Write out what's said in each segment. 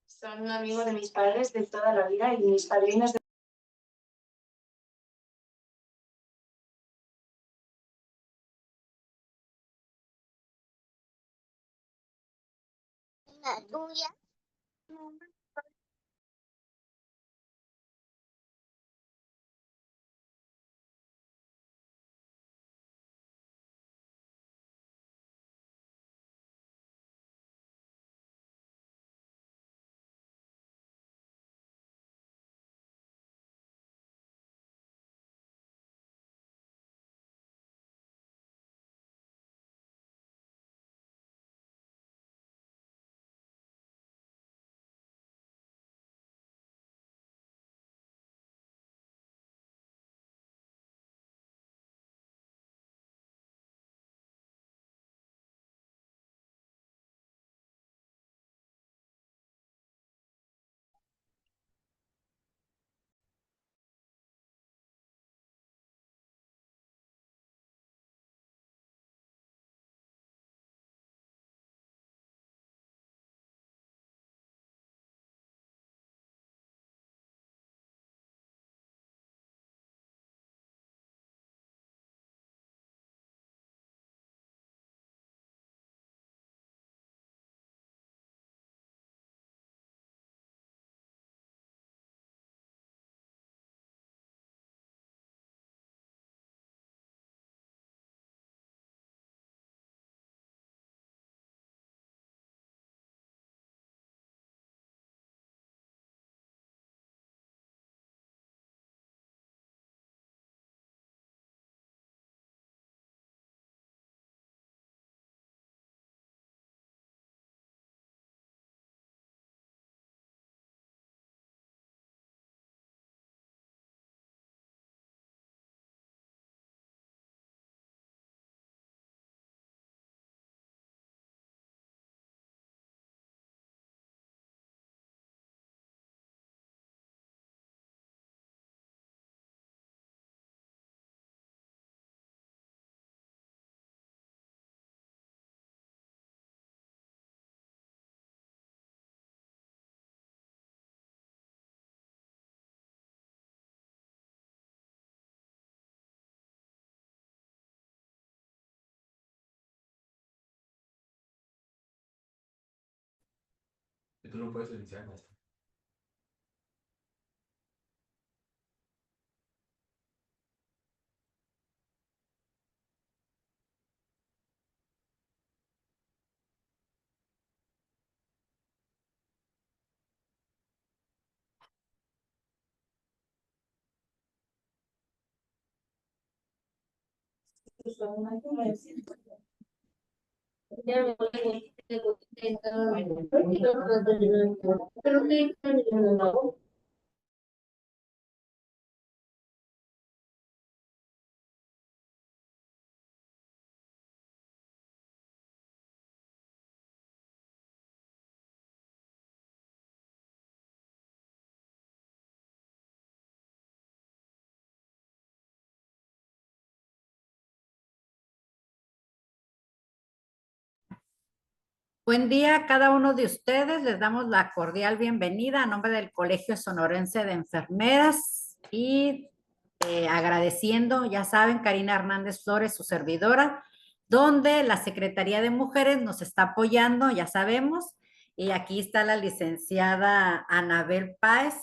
Son amigos de mis padres de toda la vida y mis padrinos de... La tuya. Tú no puedes iniciar, maestro. Buen día a cada uno de ustedes. Les damos la cordial bienvenida a nombre del Colegio Sonorense de Enfermeras y agradeciendo, ya saben, Karina Hernández Flores, su servidora, donde la Secretaría de Mujeres nos está apoyando, ya sabemos, y aquí está la licenciada Anabel Páez,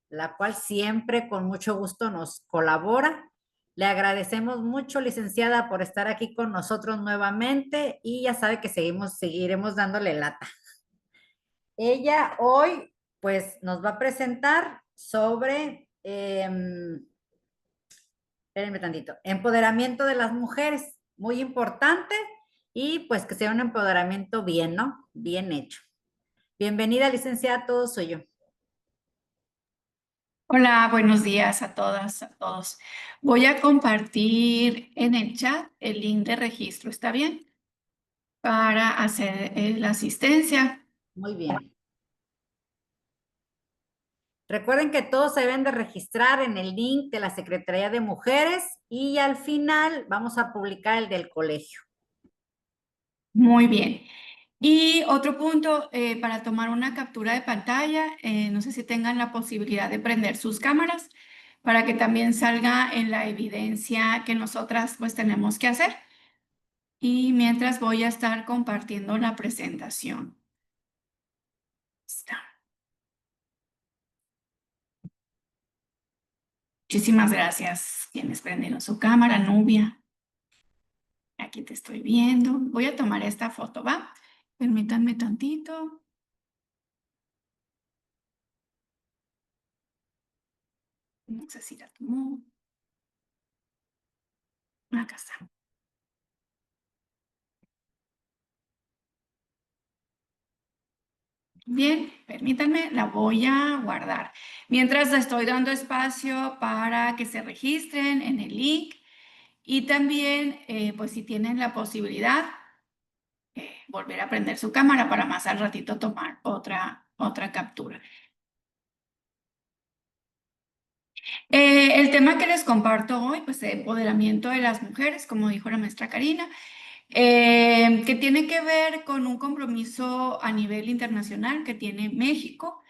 la cual siempre con mucho gusto nos colabora. Le agradecemos mucho, licenciada, por estar aquí con nosotros nuevamente y ya sabe que seguiremos dándole lata. Ella hoy, pues, nos va a presentar sobre, espérenme tantito, empoderamiento de las mujeres, muy importante, y pues que sea un empoderamiento bien, ¿no? Bien hecho. Bienvenida, licenciada, todo suyo. Hola, buenos días a todas, a todos. Voy a compartir en el chat el link de registro, ¿está bien? Para hacer la asistencia. Muy bien. Recuerden que todos se deben de registrar en el link de la Secretaría de Mujeres y al final vamos a publicar el del colegio. Muy bien. Y otro punto, para tomar una captura de pantalla, no sé si tengan la posibilidad de prender sus cámaras para que también salga en la evidencia que nosotras pues tenemos que hacer. Y mientras voy a estar compartiendo la presentación. Está. Muchísimas gracias quienes prendieron su cámara, Nubia. Aquí te estoy viendo. Voy a tomar esta foto, ¿va? Permítanme tantito. No sé si la tomó. Acá está. Bien, permítanme, la voy a guardar. Mientras estoy dando espacio para que se registren en el link y también, pues si tienen la posibilidad, volver a prender su cámara para más al ratito tomar otra captura. El tema que les comparto hoy, pues empoderamiento de las mujeres, como dijo la maestra Karina, que tiene que ver con un compromiso a nivel internacional que tiene México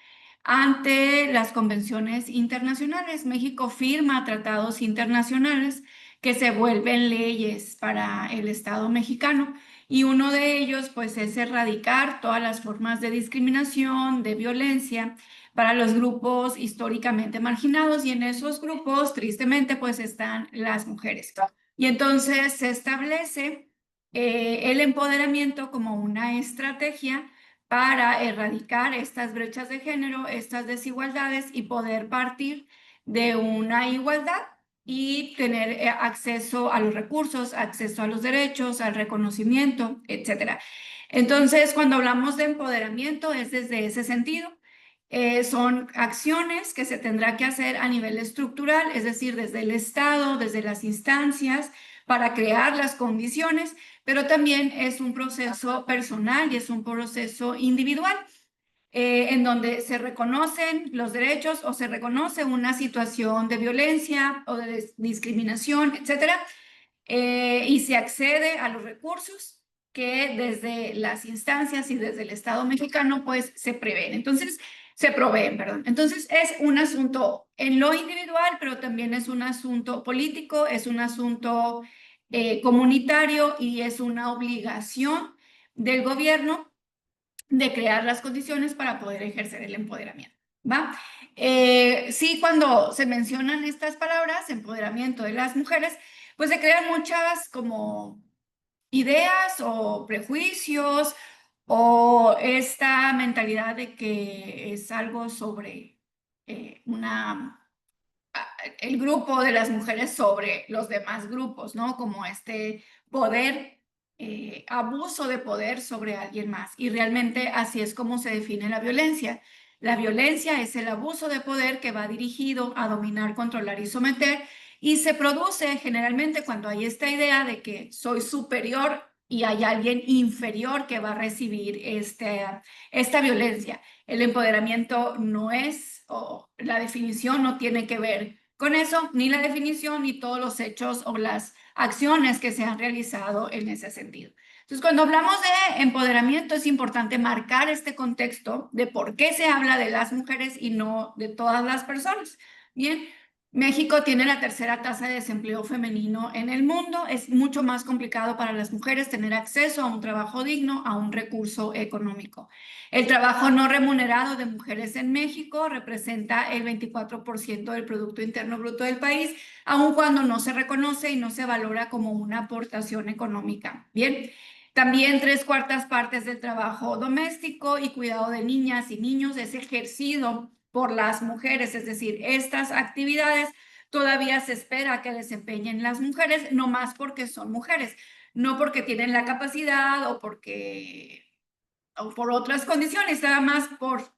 ante las convenciones internacionales. México firma tratados internacionales que se vuelven leyes para el Estado mexicano y uno de ellos pues es erradicar todas las formas de discriminación, de violencia para los grupos históricamente marginados y en esos grupos tristemente pues están las mujeres. Y entonces se establece el empoderamiento como una estrategia para erradicar estas brechas de género, estas desigualdades y poder partir de una igualdad y tener acceso a los recursos, acceso a los derechos, al reconocimiento, etc. Entonces, cuando hablamos de empoderamiento es desde ese sentido. Son acciones que se tendrá que hacer a nivel estructural, es decir, desde el Estado, desde las instancias, para crear las condiciones, pero también es un proceso personal y es un proceso individual, en donde se reconocen los derechos o se reconoce una situación de violencia o de discriminación, etcétera, y se accede a los recursos que desde las instancias y desde el Estado mexicano pues se prevén. Entonces, se proveen, perdón. Entonces, es un asunto en lo individual, pero también es un asunto político, es un asunto comunitario y es una obligación del gobierno de crear las condiciones para poder ejercer el empoderamiento, ¿va? Sí, cuando se mencionan estas palabras, empoderamiento de las mujeres, pues se crean muchas como ideas o prejuicios o esta mentalidad de que es algo sobre el grupo de las mujeres sobre los demás grupos, ¿no? Como este poder, abuso de poder sobre alguien más. Y realmente así es como se define la violencia. La violencia es el abuso de poder que va dirigido a dominar, controlar y someter y se produce generalmente cuando hay esta idea de que soy superior y hay alguien inferior que va a recibir esta violencia. El empoderamiento no es, o la definición no tiene que ver con eso, ni la definición, ni todos los hechos o las acciones que se han realizado en ese sentido. Entonces, cuando hablamos de empoderamiento, es importante marcar este contexto de por qué se habla de las mujeres y no de todas las personas. Bien, México tiene la tercera tasa de desempleo femenino en el mundo. Es mucho más complicado para las mujeres tener acceso a un trabajo digno, a un recurso económico. El trabajo no remunerado de mujeres en México representa el 24% del Producto Interno Bruto del país, aun cuando no se reconoce y no se valora como una aportación económica. Bien, también 3/4 partes del trabajo doméstico y cuidado de niñas y niños es ejercido por las mujeres, es decir, estas actividades todavía se espera que desempeñen las mujeres, no más porque son mujeres, no porque tienen la capacidad o por otras condiciones, nada más por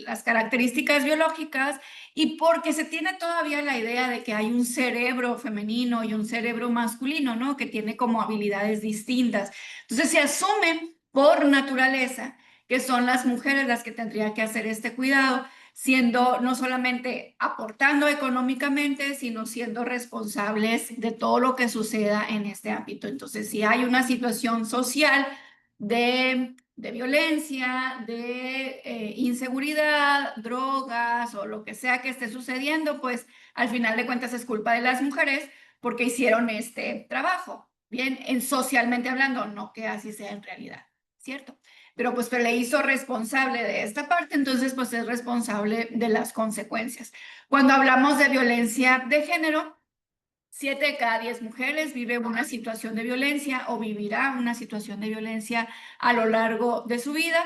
las características biológicas y porque se tiene todavía la idea de que hay un cerebro femenino y un cerebro masculino, ¿no? Que tiene como habilidades distintas. Entonces se asume por naturaleza que son las mujeres las que tendrían que hacer este cuidado, siendo no solamente aportando económicamente, sino siendo responsables de todo lo que suceda en este ámbito. Entonces, si hay una situación social de de violencia, de inseguridad, drogas o lo que sea que esté sucediendo, pues al final de cuentas es culpa de las mujeres porque hicieron este trabajo, bien, socialmente hablando, no que así sea en realidad, ¿cierto? Pero pues se le hizo responsable de esta parte, entonces pues es responsable de las consecuencias. Cuando hablamos de violencia de género, 7 de cada 10 mujeres vive una situación de violencia o vivirá una situación de violencia a lo largo de su vida.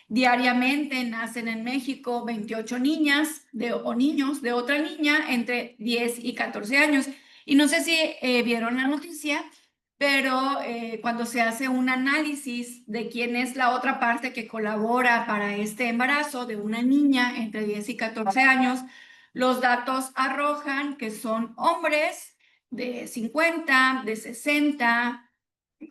Diariamente nacen en México 28 niñas o niños de otra niña entre 10 y 14 años. Y no sé si vieron la noticia, pero cuando se hace un análisis de quién es la otra parte que colabora para este embarazo de una niña entre 10 y 14 años, los datos arrojan que son hombres de 50, de 60,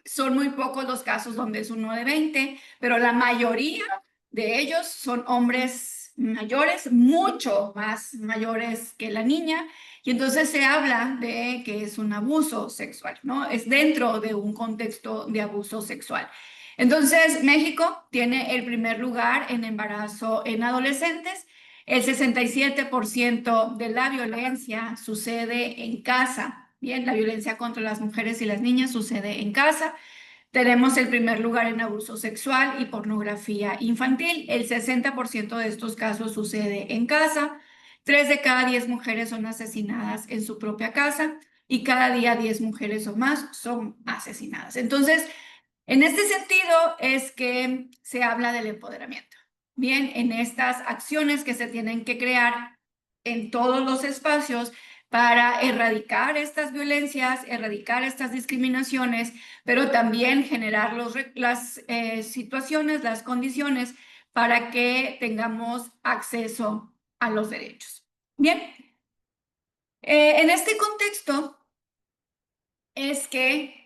son muy pocos los casos donde es uno de 20, pero la mayoría de ellos son hombres mayores, mucho más mayores que la niña, y entonces se habla de que es un abuso sexual, ¿no? Es dentro de un contexto de abuso sexual. Entonces, México tiene el primer lugar en embarazo en adolescentes. El 67% de la violencia sucede en casa. Bien, la violencia contra las mujeres y las niñas sucede en casa. Tenemos el primer lugar en abuso sexual y pornografía infantil. El 60% de estos casos sucede en casa. 3 de cada 10 mujeres son asesinadas en su propia casa y cada día 10 mujeres o más son asesinadas. Entonces, en este sentido es que se habla del empoderamiento. Bien, en estas acciones que se tienen que crear en todos los espacios para erradicar estas violencias, erradicar estas discriminaciones, pero también generar las situaciones, las condiciones para que tengamos acceso a los derechos. Bien, en este contexto es que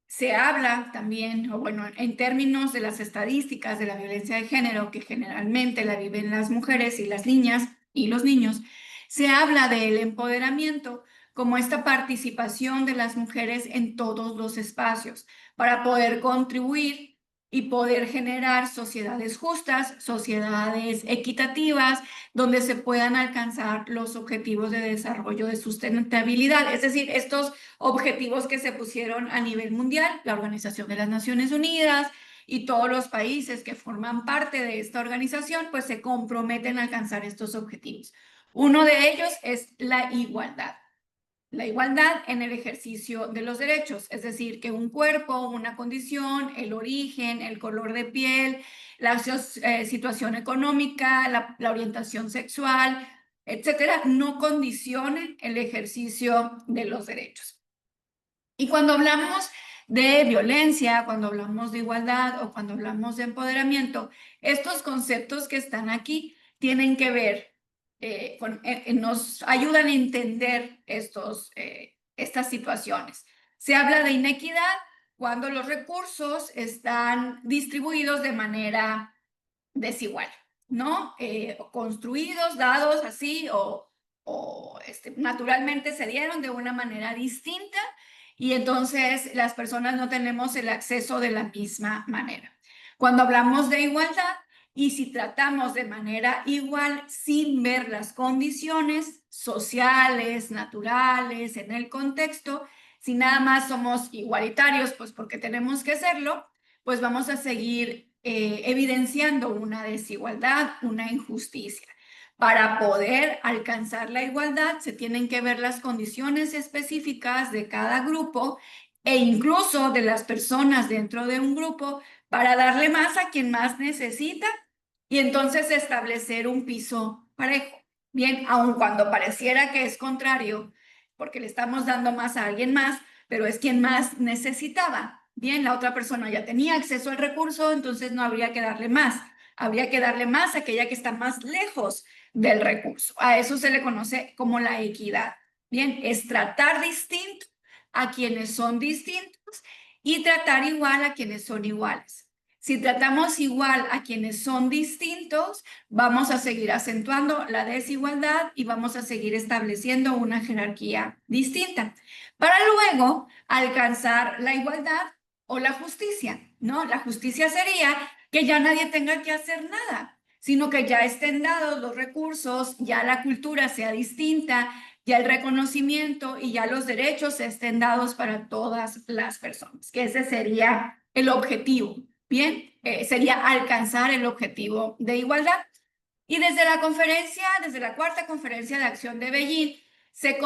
se habla también, o bueno, en términos de las estadísticas de la violencia de género, que generalmente la viven las mujeres y las niñas y los niños, se habla del empoderamiento como esta participación de las mujeres en todos los espacios para poder contribuir y poder generar sociedades justas, sociedades equitativas, donde se puedan alcanzar los objetivos de desarrollo de sustentabilidad, es decir, estos objetivos que se pusieron a nivel mundial, la Organización de las Naciones Unidas y todos los países que forman parte de esta organización, pues se comprometen a alcanzar estos objetivos. Uno de ellos es la igualdad. La igualdad en el ejercicio de los derechos, es decir, que un cuerpo, una condición, el origen, el color de piel, la situación económica, la orientación sexual, etcétera, no condicionen el ejercicio de los derechos. Y cuando hablamos de violencia, cuando hablamos de igualdad o cuando hablamos de empoderamiento, estos conceptos que están aquí tienen que ver, nos ayudan a entender estas situaciones. Se habla de inequidad cuando los recursos están distribuidos de manera desigual, ¿no? Construidos, dados así o naturalmente se dieron de una manera distinta y entonces las personas no tenemos el acceso de la misma manera. Cuando hablamos de igualdad y si tratamos de manera igual sin ver las condiciones sociales, naturales, en el contexto, si nada más somos igualitarios, pues porque tenemos que serlo, pues vamos a seguir evidenciando una desigualdad, una injusticia. Para poder alcanzar la igualdad se tienen que ver las condiciones específicas de cada grupo e incluso de las personas dentro de un grupo para darle más a quien más necesita y entonces establecer un piso parejo. Bien, aun cuando pareciera que es contrario, porque le estamos dando más a alguien más, pero es quien más necesitaba. Bien, la otra persona ya tenía acceso al recurso, entonces no habría que darle más. Habría que darle más a aquella que está más lejos del recurso. A eso se le conoce como la equidad. Bien, es tratar distinto a quienes son distintos y tratar igual a quienes son iguales. Si tratamos igual a quienes son distintos, vamos a seguir acentuando la desigualdad y vamos a seguir estableciendo una jerarquía distinta para luego alcanzar la igualdad o la justicia, ¿no? La justicia sería que ya nadie tenga que hacer nada, sino que ya estén dados los recursos, ya la cultura sea distinta, ya el reconocimiento y ya los derechos estén dados para todas las personas, que ese sería el objetivo, ¿bien? Sería alcanzar el objetivo de igualdad. Y desde la cuarta conferencia de acción de Beijing, se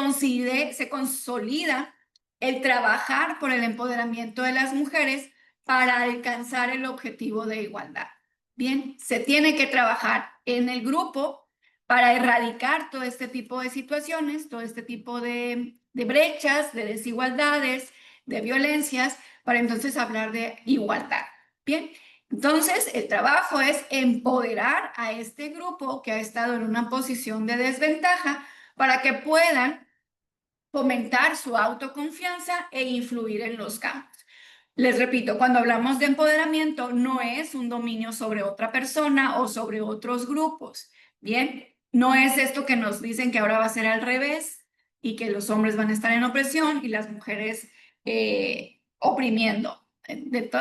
consolida el trabajar por el empoderamiento de las mujeres para alcanzar el objetivo de igualdad. Bien, se tiene que trabajar en el grupo para erradicar todo este tipo de situaciones, todo este tipo de brechas, de desigualdades, de violencias, para entonces hablar de igualdad. Bien, entonces el trabajo es empoderar a este grupo que ha estado en una posición de desventaja para que puedan fomentar su autoconfianza e influir en los campos. Les repito, cuando hablamos de empoderamiento, no es un dominio sobre otra persona o sobre otros grupos, ¿bien? No es esto que nos dicen que ahora va a ser al revés y que los hombres van a estar en opresión y las mujeres oprimiendo.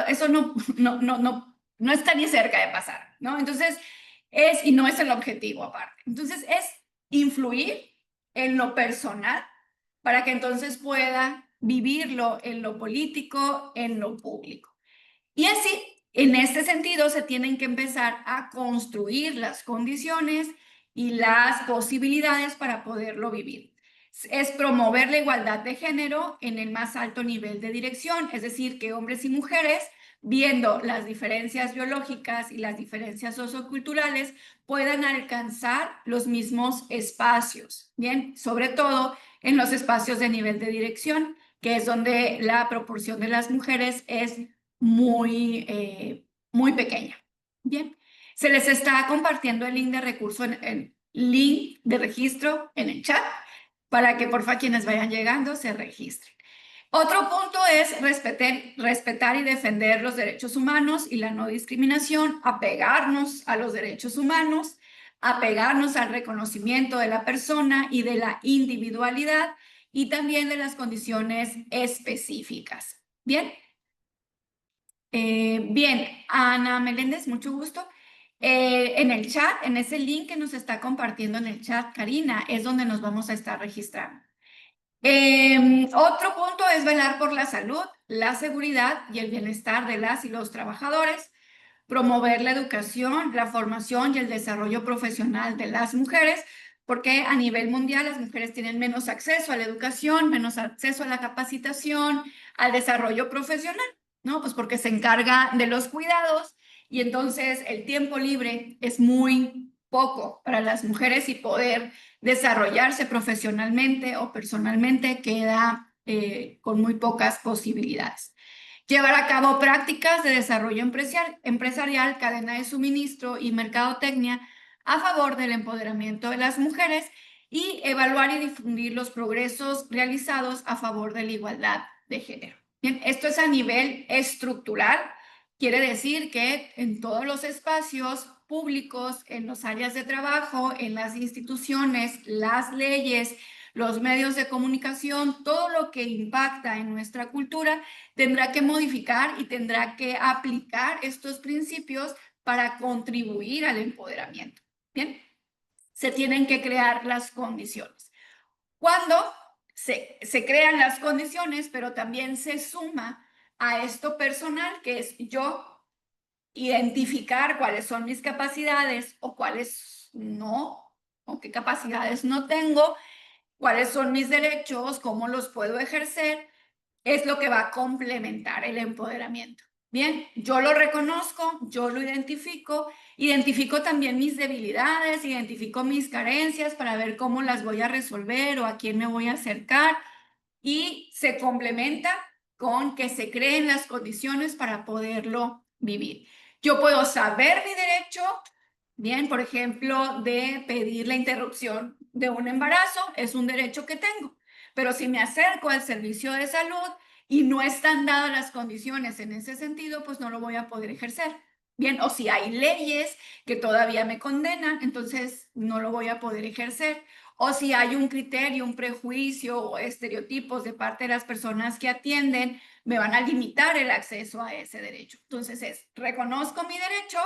Eso no está ni cerca de pasar, ¿no? Entonces, y no es el objetivo aparte. Entonces, es influir en lo personal para que entonces pueda vivirlo en lo político, en lo público. Y así, en este sentido, se tienen que empezar a construir las condiciones y las posibilidades para poderlo vivir. Es promover la igualdad de género en el más alto nivel de dirección, es decir, que hombres y mujeres, viendo las diferencias biológicas y las diferencias socioculturales, puedan alcanzar los mismos espacios, ¿bien? Sobre todo en los espacios de nivel de dirección, que es donde la proporción de las mujeres es muy pequeña. Bien, se les está compartiendo el link de recurso, el link de registro en el chat para que porfa quienes vayan llegando se registren. Otro punto es respetar y defender los derechos humanos y la no discriminación, apegarnos a los derechos humanos, apegarnos al reconocimiento de la persona y de la individualidad y también de las condiciones específicas. Bien. Bien, Ana Meléndez, mucho gusto. En el chat, en ese link que nos está compartiendo en el chat, Karina, es donde nos vamos a estar registrando. Otro punto es velar por la salud, la seguridad y el bienestar de las y los trabajadores, promover la educación, la formación y el desarrollo profesional de las mujeres, porque a nivel mundial las mujeres tienen menos acceso a la educación, menos acceso a la capacitación, al desarrollo profesional, ¿no? Pues porque se encarga de los cuidados y entonces el tiempo libre es muy poco para las mujeres y poder desarrollarse profesionalmente o personalmente queda con muy pocas posibilidades. Llevar a cabo prácticas de desarrollo empresarial, cadena de suministro y mercadotecnia a favor del empoderamiento de las mujeres y evaluar y difundir los progresos realizados a favor de la igualdad de género. Bien, esto es a nivel estructural, quiere decir que en todos los espacios públicos, en las áreas de trabajo, en las instituciones, las leyes, los medios de comunicación, todo lo que impacta en nuestra cultura tendrá que modificar y tendrá que aplicar estos principios para contribuir al empoderamiento. Bien, se tienen que crear las condiciones. Cuando se crean las condiciones, pero también se suma a esto personal, que es yo identificar cuáles son mis capacidades o cuáles no, o qué capacidades no tengo, cuáles son mis derechos, cómo los puedo ejercer, es lo que va a complementar el empoderamiento. Bien, yo lo reconozco, yo lo identifico también mis debilidades, identifico mis carencias para ver cómo las voy a resolver o a quién me voy a acercar y se complementa con que se creen las condiciones para poderlo vivir. Yo puedo saber mi derecho, bien, por ejemplo, de pedir la interrupción de un embarazo, es un derecho que tengo, pero si me acerco al servicio de salud y no están dadas las condiciones en ese sentido, pues no lo voy a poder ejercer. Bien, o si hay leyes que todavía me condenan, entonces no lo voy a poder ejercer. o si hay un criterio, un prejuicio o estereotipos de parte de las personas que atienden, me van a limitar el acceso a ese derecho. Entonces reconozco mi derecho,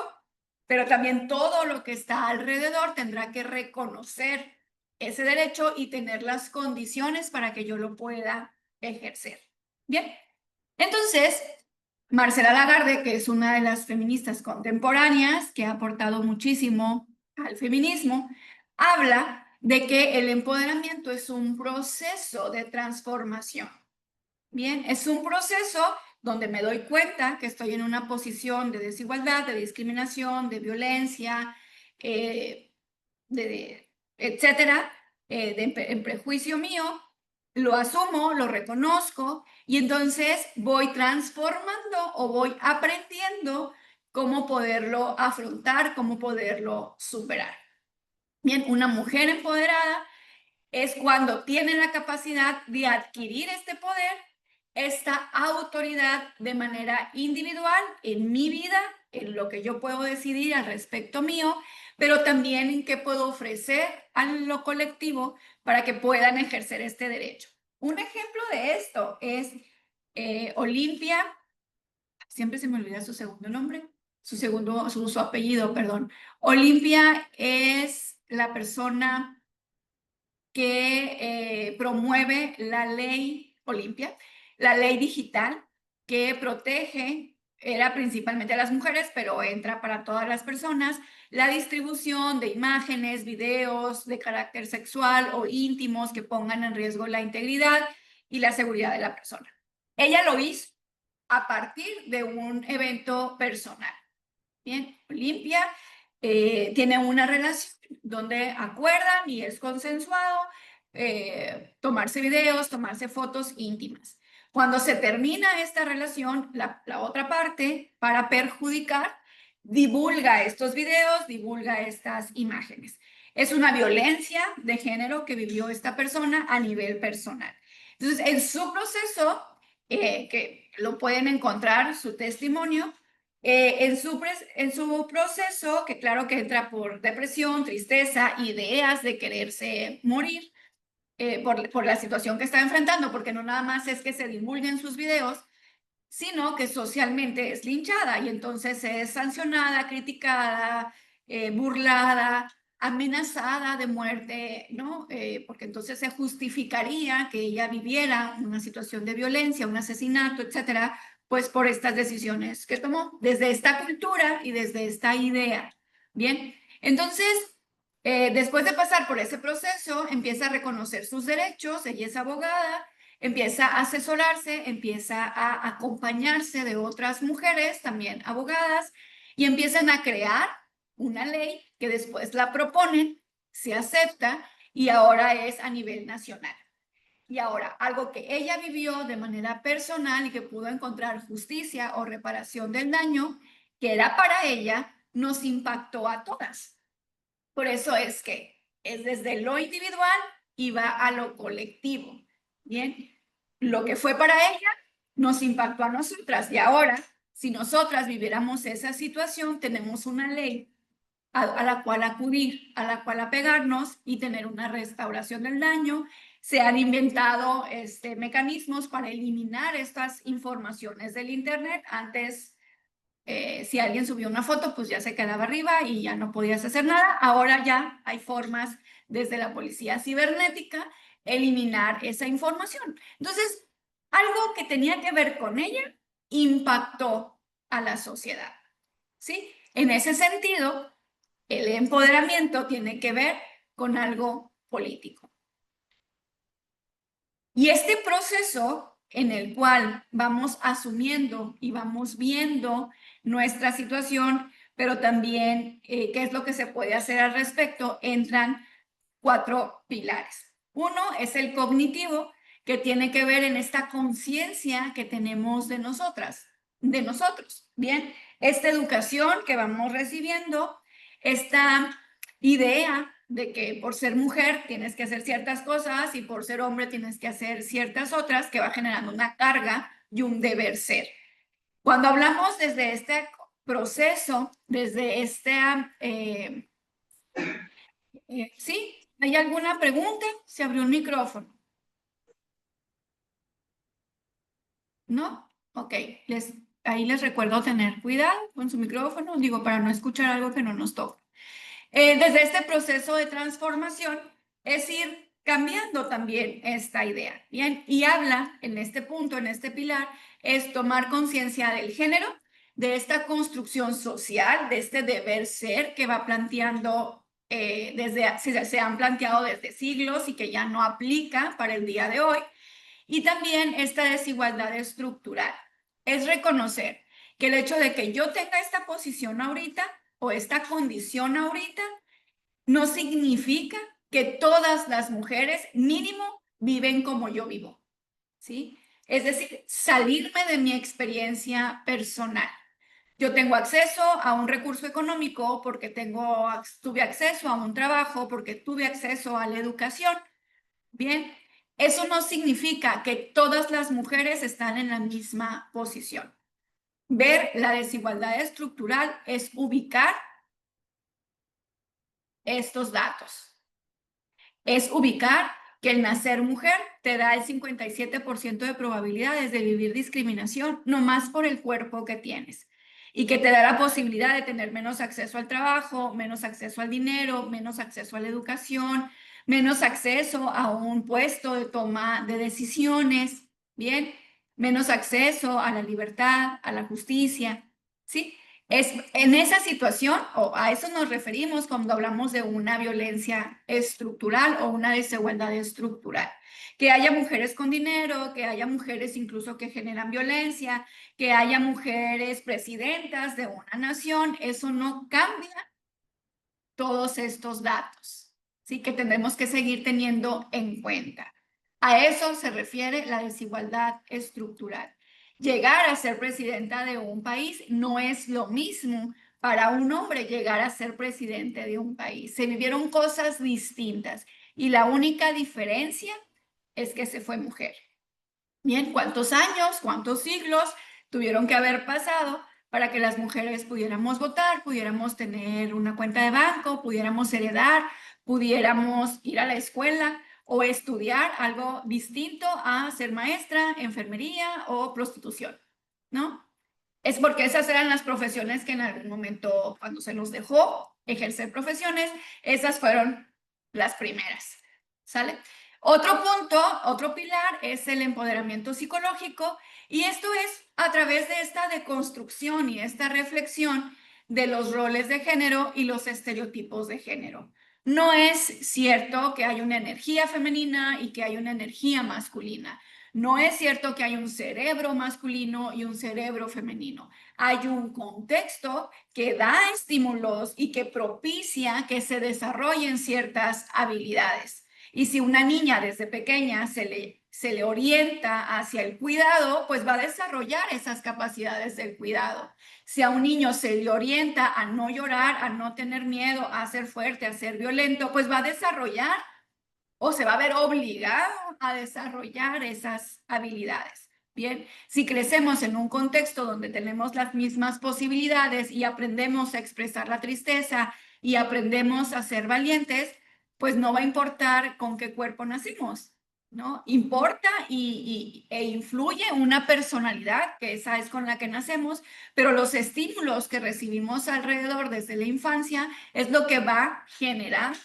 pero también todo lo que está alrededor tendrá que reconocer ese derecho y tener las condiciones para que yo lo pueda ejercer. Bien, entonces Marcela Lagarde, que es una de las feministas contemporáneas que ha aportado muchísimo al feminismo, habla de que el empoderamiento es un proceso de transformación. Bien, es un proceso donde me doy cuenta que estoy en una posición de desigualdad, de discriminación, de violencia, etcétera, en prejuicio mío, lo asumo, lo reconozco y entonces voy transformando o voy aprendiendo cómo poderlo afrontar, cómo poderlo superar. Bien, una mujer empoderada es cuando tiene la capacidad de adquirir este poder, esta autoridad de manera individual en mi vida, en lo que yo puedo decidir al respecto mío, pero también en qué puedo ofrecer a lo colectivo para que puedan ejercer este derecho. Un ejemplo de esto es Olimpia, siempre se me olvida su segundo nombre, su apellido, perdón. Olimpia es la persona que promueve la ley Olimpia, la ley digital que protege, era principalmente a las mujeres, pero entra para todas las personas, la distribución de imágenes, videos de carácter sexual o íntimos que pongan en riesgo la integridad y la seguridad de la persona. Ella lo hizo a partir de un evento personal. Bien, Olimpia tiene una relación donde acuerdan y es consensuado tomarse videos, tomarse fotos íntimas. Cuando se termina esta relación, la otra parte, para perjudicar, divulga estos videos, divulga estas imágenes. Es una violencia de género que vivió esta persona a nivel personal. Entonces, en su proceso, que lo pueden encontrar, su testimonio, en su proceso, que claro que entra por depresión, tristeza, ideas de quererse morir por la situación que está enfrentando, porque no nada más es que se divulguen sus videos, sino que socialmente es linchada y entonces es sancionada, criticada, burlada, amenazada de muerte, ¿no? Porque entonces se justificaría que ella viviera una situación de violencia, un asesinato, etcétera, pues por estas decisiones que tomó desde esta cultura y desde esta idea. Bien, entonces, después de pasar por ese proceso, empieza a reconocer sus derechos, ella es abogada, empieza a asesorarse, empieza a acompañarse de otras mujeres, también abogadas, y empiezan a crear una ley que después la proponen, se acepta y ahora es a nivel nacional. Y ahora, algo que ella vivió de manera personal y que pudo encontrar justicia o reparación del daño, que era para ella, nos impactó a todas. Por eso es que es desde lo individual y va a lo colectivo. Bien, lo que fue para ella nos impactó a nosotras y ahora, si nosotras viviéramos esa situación, tenemos una ley a la cual acudir, a la cual apegarnos y tener una restauración del daño. Se han inventado mecanismos para eliminar estas informaciones del Internet. Antes, si alguien subió una foto, pues ya se quedaba arriba y ya no podías hacer nada. Ahora ya hay formas desde la policía cibernética eliminar esa información. Entonces, algo que tenía que ver con ella impactó a la sociedad, ¿sí? En ese sentido, el empoderamiento tiene que ver con algo político. Y este proceso en el cual vamos asumiendo y vamos viendo nuestra situación, pero también qué es lo que se puede hacer al respecto, entran 4 pilares. Uno es el cognitivo, que tiene que ver en esta conciencia que tenemos de nosotras, de nosotros. Bien, esta educación que vamos recibiendo, esta idea de que por ser mujer tienes que hacer ciertas cosas y por ser hombre tienes que hacer ciertas otras, que va generando una carga y un deber ser. Cuando hablamos desde este proceso, desde sí, ¿Hay alguna pregunta? Se abrió un micrófono. ¿No? Ok, ahí les recuerdo tener cuidado con su micrófono, digo, para no escuchar algo que no nos toca. Desde este proceso de transformación es ir cambiando también esta idea, ¿bien? Y habla en este punto, en este pilar, es tomar conciencia del género, de esta construcción social, de este deber ser que va planteando, se han planteado desde siglos y que ya no aplica para el día de hoy. Y también esta desigualdad estructural. Es reconocer que el hecho de que yo tenga esta posición ahorita o esta condición ahorita no significa que todas las mujeres mínimo viven como yo vivo, ¿sí? Es decir, salirme de mi experiencia personal. Yo tengo acceso a un recurso económico porque tuve acceso a un trabajo, porque tuve acceso a la educación. Bien, eso no significa que todas las mujeres están en la misma posición. Ver la desigualdad estructural es ubicar estos datos. Es ubicar que el nacer mujer te da el 57% de probabilidades de vivir discriminación, nomás por el cuerpo que tienes. Y que te da la posibilidad de tener menos acceso al trabajo, menos acceso al dinero, menos acceso a la educación, menos acceso a un puesto de toma de decisiones, ¿bien? Menos acceso a la libertad, a la justicia, ¿sí? Es en esa situación, o a eso nos referimos cuando hablamos de una violencia estructural o una desigualdad estructural. Que haya mujeres con dinero, que haya mujeres incluso que generan violencia, que haya mujeres presidentas de una nación, eso no cambia todos estos datos, ¿sí? Que tendremos que seguir teniendo en cuenta. A eso se refiere la desigualdad estructural. Llegar a ser presidenta de un país no es lo mismo para un hombre llegar a ser presidente de un país. Se vivieron cosas distintas y la única diferencia es que se fue mujer. Bien, ¿cuántos años, cuántos siglos tuvieron que haber pasado para que las mujeres pudiéramos votar, pudiéramos tener una cuenta de banco, pudiéramos heredar, pudiéramos ir a la escuela o estudiar algo distinto a ser maestra, enfermería o prostitución, ¿no? Es porque esas eran las profesiones que en algún momento, cuando se nos dejó ejercer profesiones, esas fueron las primeras, ¿sale? Otro punto, otro pilar es el empoderamiento psicológico y esto es a través de esta deconstrucción y esta reflexión de los roles de género y los estereotipos de género. No es cierto que hay una energía femenina y que hay una energía masculina. No es cierto que hay un cerebro masculino y un cerebro femenino. Hay un contexto que da estímulos y que propicia que se desarrollen ciertas habilidades. Y si una niña desde pequeña se le orienta hacia el cuidado, pues va a desarrollar esas capacidades del cuidado. Si a un niño se le orienta a no llorar, a no tener miedo, a ser fuerte, a ser violento, pues va a desarrollar o se va a ver obligado a desarrollar esas habilidades. Bien, si crecemos en un contexto donde tenemos las mismas posibilidades y aprendemos a expresar la tristeza y aprendemos a ser valientes, pues no va a importar con qué cuerpo nacimos, ¿no? Importa e influye una personalidad, que esa es con la que nacemos, pero los estímulos que recibimos alrededor desde la infancia es lo que va a generar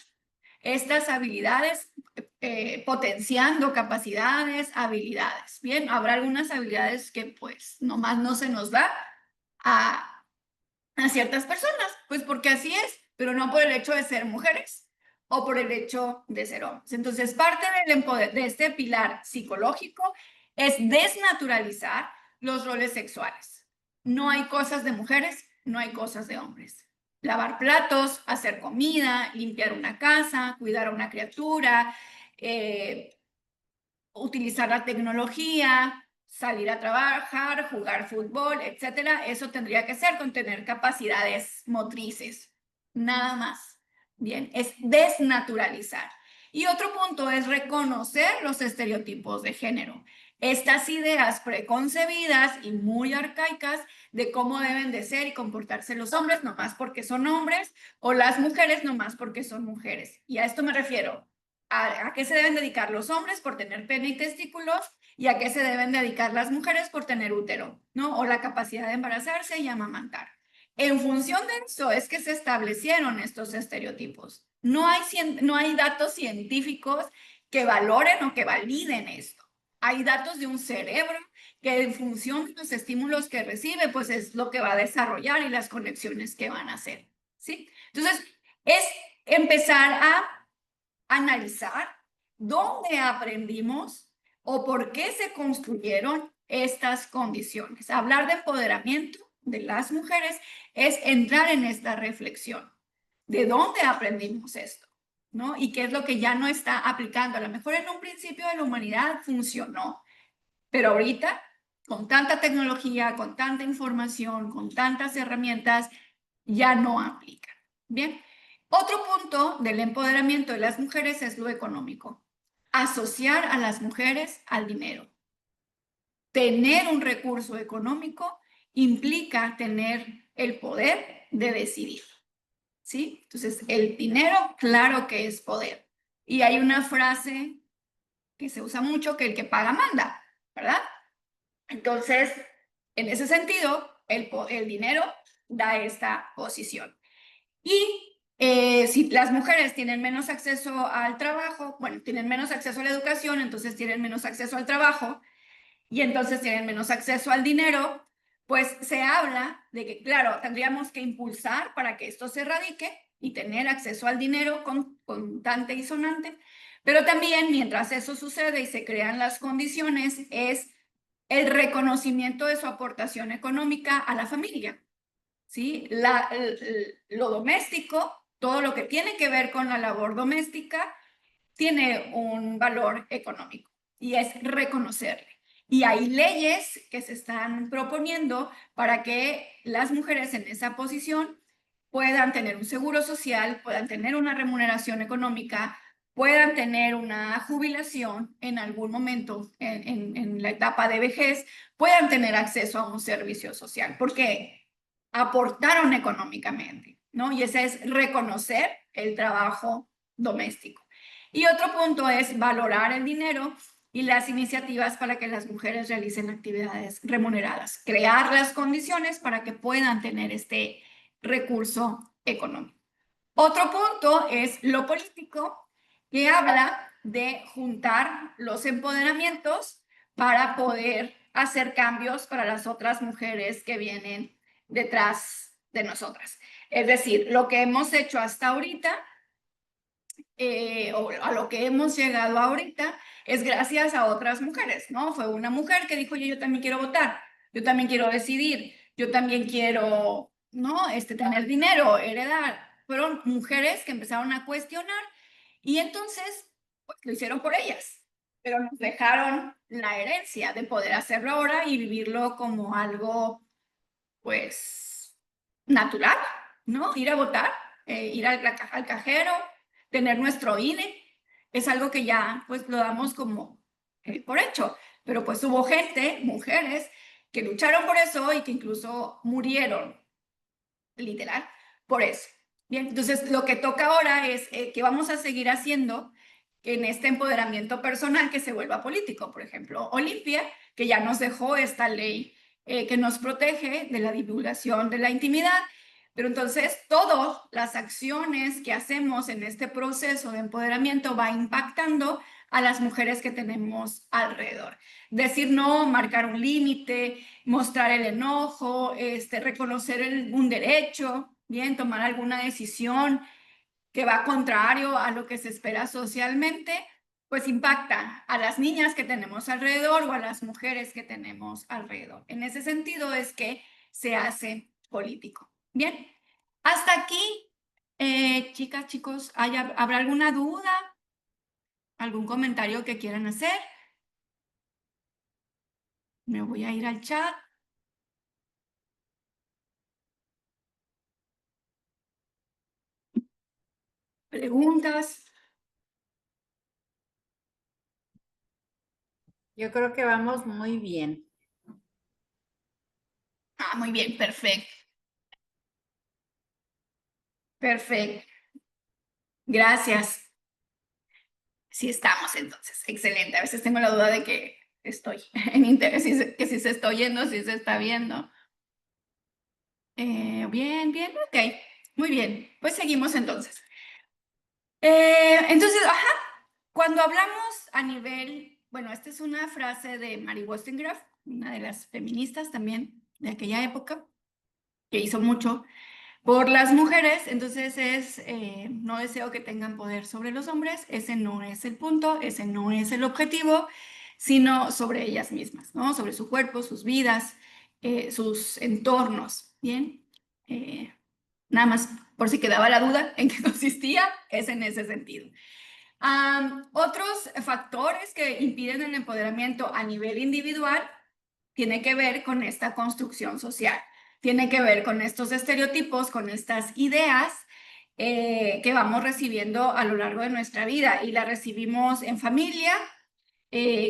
estas habilidades, potenciando capacidades, habilidades. Bien, habrá algunas habilidades que pues nomás no se nos da a ciertas personas, pues porque así es, pero no por el hecho de ser mujeres o por el hecho de ser hombres. Entonces, parte de este pilar psicológico es desnaturalizar los roles sexuales. No hay cosas de mujeres, no hay cosas de hombres. Lavar platos, hacer comida, limpiar una casa, cuidar a una criatura, utilizar la tecnología, salir a trabajar, jugar fútbol, etcétera. Eso tendría que ser con tener capacidades motrices, nada más. Bien, es desnaturalizar. Y otro punto es reconocer los estereotipos de género. Estas ideas preconcebidas y muy arcaicas de cómo deben de ser y comportarse los hombres nomás porque son hombres o las mujeres nomás porque son mujeres. Y a esto me refiero. ¿A qué se deben dedicar los hombres por tener pene y testículos? ¿Y a qué se deben dedicar las mujeres por tener útero, ¿no? O la capacidad de embarazarse y amamantar. En función de eso es que se establecieron estos estereotipos. No hay datos científicos que valoren o que validen esto. Hay datos de un cerebro que en función de los estímulos que recibe, pues es lo que va a desarrollar y las conexiones que van a hacer, ¿sí? Entonces, es empezar a analizar dónde aprendimos o por qué se construyeron estas condiciones. Hablar de empoderamiento de las mujeres es entrar en esta reflexión. ¿De dónde aprendimos esto? ¿No? Y qué es lo que ya no está aplicando. A lo mejor en un principio de la humanidad funcionó, pero ahorita, con tanta tecnología, con tanta información, con tantas herramientas, ya no aplica. Bien. Otro punto del empoderamiento de las mujeres es lo económico. Asociar a las mujeres al dinero. Tener un recurso económico implica tener el poder de decidir, ¿sí? Entonces, el dinero, claro que es poder. Y hay una frase que se usa mucho, que el que paga manda, ¿verdad? Entonces, en ese sentido, el dinero da esta posición. Y si las mujeres tienen menos acceso al trabajo, bueno, tienen menos acceso a la educación, entonces tienen menos acceso al trabajo y entonces tienen menos acceso al dinero, pues se habla de que, claro, tendríamos que impulsar para que esto se erradique y tener acceso al dinero contante y sonante, pero también mientras eso sucede y se crean las condiciones, es el reconocimiento de su aportación económica a la familia, ¿sí? Lo doméstico, todo lo que tiene que ver con la labor doméstica, tiene un valor económico y es reconocerle. Y hay leyes que se están proponiendo para que las mujeres en esa posición puedan tener un seguro social, puedan tener una remuneración económica, puedan tener una jubilación en algún momento en la etapa de vejez, puedan tener acceso a un servicio social, porque aportaron económicamente, ¿no? Y ese es reconocer el trabajo doméstico. Y otro punto es valorar el dinero y las iniciativas para que las mujeres realicen actividades remuneradas, crear las condiciones para que puedan tener este recurso económico. Otro punto es lo político, que habla de juntar los empoderamientos para poder hacer cambios para las otras mujeres que vienen detrás de nosotras. Es decir, lo que hemos hecho hasta ahorita, o a lo que hemos llegado ahorita, es gracias a otras mujeres, ¿no? Fue una mujer que dijo, yo también quiero votar, yo también quiero decidir, yo también quiero, ¿no? Tener dinero, heredar. Fueron mujeres que empezaron a cuestionar y entonces pues, lo hicieron por ellas, pero nos dejaron la herencia de poder hacerlo ahora y vivirlo como algo, pues, natural, ¿no? Ir a votar, ir al cajero, tener nuestro INE, es algo que ya, pues, lo damos como por hecho. Pero pues hubo gente, mujeres, que lucharon por eso y que incluso murieron, literal, por eso. Bien, entonces lo que toca ahora es que vamos a seguir haciendo en este empoderamiento personal que se vuelva político. Por ejemplo, Olimpia, que ya nos dejó esta ley que nos protege de la divulgación de la intimidad. Pero entonces todas las acciones que hacemos en este proceso de empoderamiento va impactando a las mujeres que tenemos alrededor. Decir no, marcar un límite, mostrar el enojo, reconocer un derecho, bien, tomar alguna decisión que va contrario a lo que se espera socialmente, pues impacta a las niñas que tenemos alrededor o a las mujeres que tenemos alrededor. En ese sentido es que se hace político. Bien, hasta aquí, chicas, chicos, ¿habrá alguna duda? ¿Algún comentario que quieran hacer? Me voy a ir al chat. ¿Preguntas? Yo creo que vamos muy bien. Ah, muy bien, perfecto. Perfecto. Gracias. Sí estamos entonces. Excelente. A veces tengo la duda de que estoy en interés, que si se está oyendo, si se está viendo. Bien, bien, ok. Muy bien. Pues seguimos entonces. Entonces, ajá, cuando hablamos a nivel, bueno, esta es una frase de Mary Wollstonecraft, una de las feministas también de aquella época, que hizo mucho por las mujeres, entonces no deseo que tengan poder sobre los hombres, ese no es el punto, ese no es el objetivo, sino sobre ellas mismas, ¿no? Sobre su cuerpo, sus vidas, sus entornos, ¿bien? Nada más por si quedaba la duda en qué consistía, es en ese sentido. Otros factores que impiden el empoderamiento a nivel individual tiene que ver con esta construcción social, tiene que ver con estos estereotipos, con estas ideas que vamos recibiendo a lo largo de nuestra vida y la recibimos en familia,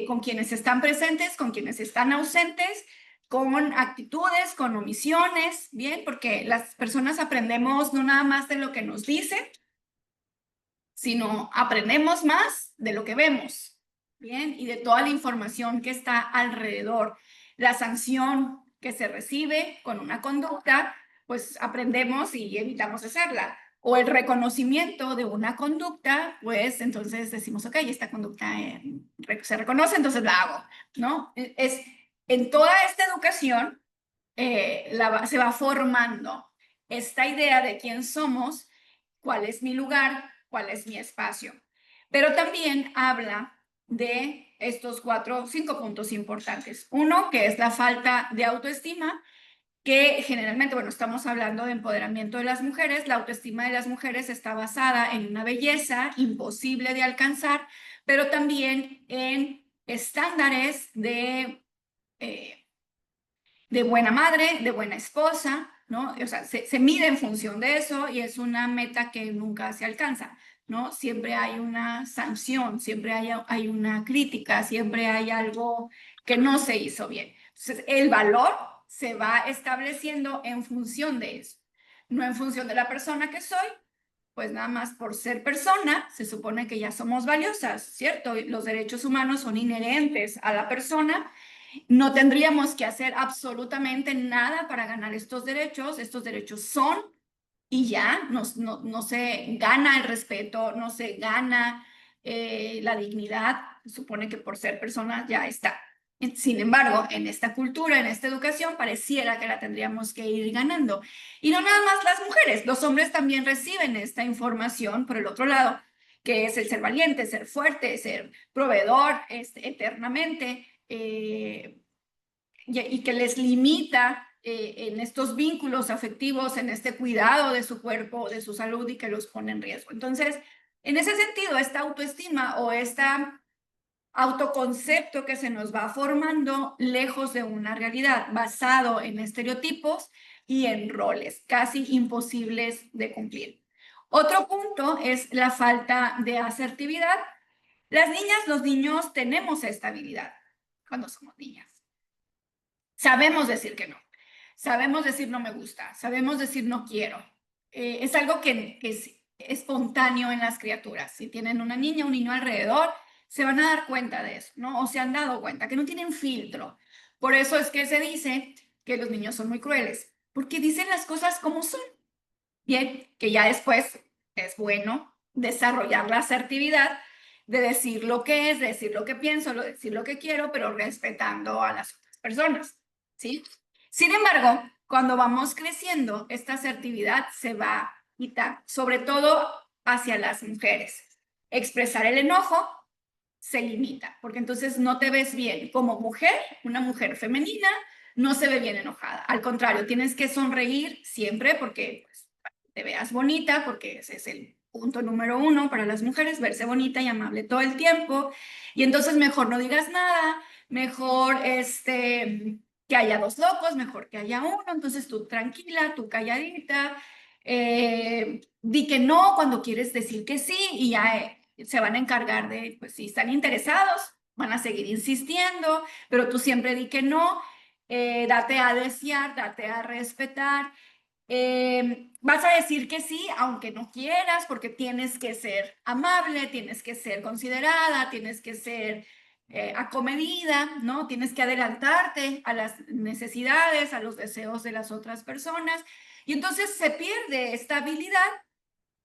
con quienes están presentes, con quienes están ausentes, con actitudes, con omisiones, ¿bien? Porque las personas aprendemos no nada más de lo que nos dicen, sino aprendemos más de lo que vemos, ¿bien? Y de toda la información que está alrededor. La sanción que se recibe con una conducta, pues aprendemos y evitamos hacerla. O el reconocimiento de una conducta, pues entonces decimos, ok, esta conducta se reconoce, entonces la hago, ¿no? En toda esta educación se va formando esta idea de quién somos, cuál es mi lugar, cuál es mi espacio. Pero también habla de estos 5 puntos importantes. Uno, que es la falta de autoestima, que generalmente, bueno, estamos hablando de empoderamiento de las mujeres. La autoestima de las mujeres está basada en una belleza imposible de alcanzar, pero también en estándares de buena madre, de buena esposa, ¿no? O sea, se mide en función de eso y es una meta que nunca se alcanza, ¿no? Siempre hay una sanción, siempre hay una crítica, siempre hay algo que no se hizo bien. Entonces, el valor se va estableciendo en función de eso, no en función de la persona que soy, pues nada más por ser persona, se supone que ya somos valiosas, ¿cierto? Los derechos humanos son inherentes a la persona. No tendríamos que hacer absolutamente nada para ganar estos derechos son y ya, no se gana el respeto, no se gana la dignidad, se supone que por ser persona ya está. Sin embargo, en esta cultura, en esta educación, pareciera que la tendríamos que ir ganando. Y no nada más las mujeres, los hombres también reciben esta información por el otro lado, que es el ser valiente, ser fuerte, ser proveedor eternamente, y que les limita en estos vínculos afectivos, en este cuidado de su cuerpo, de su salud y que los pone en riesgo. Entonces, en ese sentido, esta autoestima o este autoconcepto que se nos va formando lejos de una realidad, basado en estereotipos y en roles casi imposibles de cumplir. Otro punto es la falta de asertividad. Las niñas, los niños tenemos esta habilidad cuando somos niñas. Sabemos decir que no, sabemos decir no me gusta, sabemos decir no quiero. Es algo que es espontáneo en las criaturas. Si tienen una niña, un niño alrededor, se van a dar cuenta de eso, ¿no? O se han dado cuenta que no tienen filtro. Por eso es que se dice que los niños son muy crueles, porque dicen las cosas como son. Bien, que ya después es bueno desarrollar la asertividad de decir lo que es, de decir lo que pienso, decir lo que quiero, pero respetando a las otras personas, ¿sí? Sin embargo, cuando vamos creciendo, esta asertividad se va a quitar, sobre todo hacia las mujeres. Expresar el enojo se limita, porque entonces no te ves bien como mujer, una mujer femenina, no se ve bien enojada. Al contrario, tienes que sonreír siempre porque pues, te veas bonita, porque ese es el punto número 1 para las mujeres, verse bonita y amable todo el tiempo. Y entonces mejor no digas nada, mejor que haya 2 locos, mejor que haya uno. Entonces tú tranquila, tú calladita, di que no cuando quieres decir que sí y ya se van a encargar de, pues si están interesados, van a seguir insistiendo, pero tú siempre di que no, date a desear, date a respetar. Vas a decir que sí, aunque no quieras, porque tienes que ser amable, tienes que ser considerada, tienes que ser acomedida, ¿no? Tienes que adelantarte a las necesidades, a los deseos de las otras personas. Y entonces se pierde esta habilidad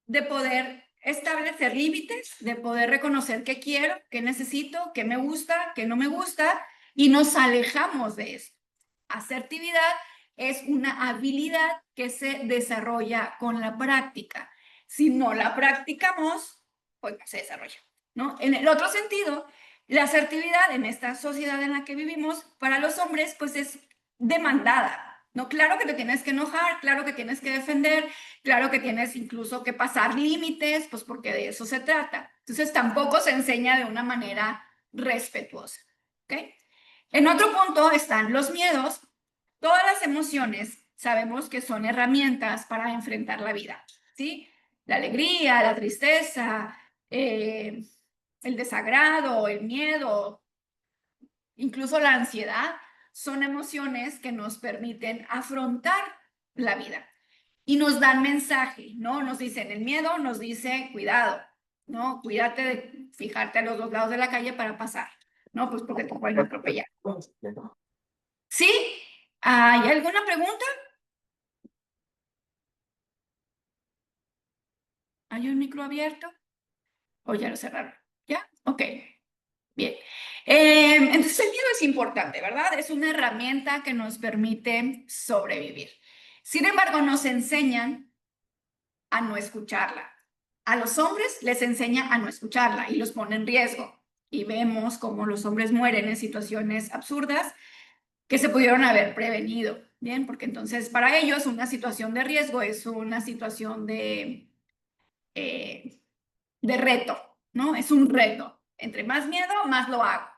de poder establecer límites, de poder reconocer qué quiero, qué necesito, qué me gusta, qué no me gusta, y nos alejamos de eso. Asertividad es una habilidad que se desarrolla con la práctica. Si no la practicamos, pues no se desarrolla, ¿no? En el otro sentido, la asertividad en esta sociedad en la que vivimos, para los hombres, pues es demandada, ¿no? Claro que te tienes que enojar, claro que tienes que defender, claro que tienes incluso que pasar límites, pues porque de eso se trata. Entonces tampoco se enseña de una manera respetuosa, ¿ok? En otro punto están los miedos. Todas las emociones sabemos que son herramientas para enfrentar la vida, ¿sí? La alegría, la tristeza, el desagrado, el miedo, incluso la ansiedad, son emociones que nos permiten afrontar la vida y nos dan mensaje, ¿no? Nos dicen, el miedo nos dice, cuidado, ¿no? Cuídate de fijarte a los dos lados de la calle para pasar, ¿no? Pues porque te pueden atropellar. ¿Sí? ¿Hay alguna pregunta? ¿Hay un micro abierto? ¿O ya lo cerraron? ¿Ya? Ok. Bien. Entonces el miedo es importante, ¿verdad? Es una herramienta que nos permite sobrevivir. Sin embargo, nos enseñan a no escucharla. A los hombres les enseña a no escucharla y los pone en riesgo. Y vemos cómo los hombres mueren en situaciones absurdas que se pudieron haber prevenido, ¿bien? Porque entonces para ellos una situación de riesgo es una situación de reto, ¿no? Es un reto. Entre más miedo, más lo hago.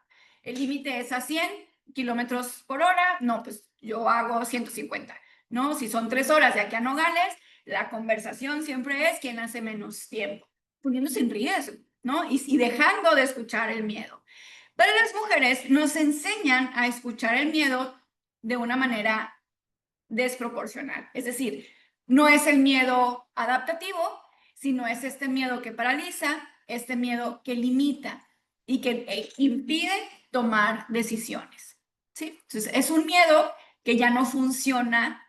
El límite es a 100 kilómetros por hora, no, pues yo hago 150, ¿no? Si son 3 horas de aquí a Nogales, la conversación siempre es quién hace menos tiempo, poniéndose en riesgo, ¿no? Y dejando de escuchar el miedo. Pero las mujeres nos enseñan a escuchar el miedo de una manera desproporcional. Es decir, no es el miedo adaptativo, sino es este miedo que paraliza, este miedo que limita y que impide tomar decisiones, ¿sí? Entonces, es un miedo que ya no funciona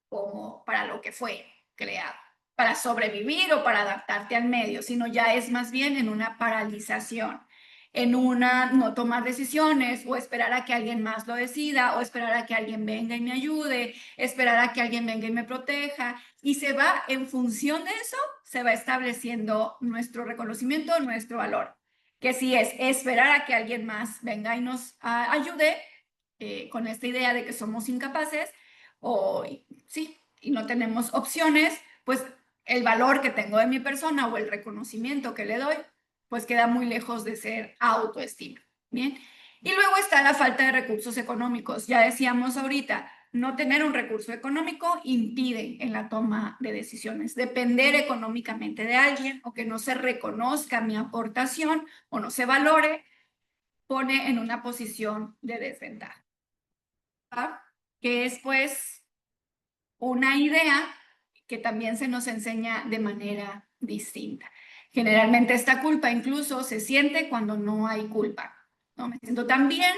como para lo que fue creado, para sobrevivir o para adaptarte al medio, sino ya es más bien en una paralización, en una no tomar decisiones o esperar a que alguien más lo decida o esperar a que alguien venga y me ayude, esperar a que alguien venga y me proteja y se va en función de eso, se va estableciendo nuestro reconocimiento, nuestro valor, que si es esperar a que alguien más venga y nos ayude con esta idea de que somos incapaces o sí, y no tenemos opciones, pues el valor que tengo de mi persona o el reconocimiento que le doy, pues queda muy lejos de ser autoestima, ¿bien? Y luego está la falta de recursos económicos. Ya decíamos ahorita, no tener un recurso económico impide en la toma de decisiones. Depender económicamente de alguien o que no se reconozca mi aportación o no se valore, pone en una posición de desventaja. ¿Ah? Que es pues una idea que también se nos enseña de manera distinta. Generalmente esta culpa incluso se siente cuando no hay culpa, ¿no? Me siento tan bien,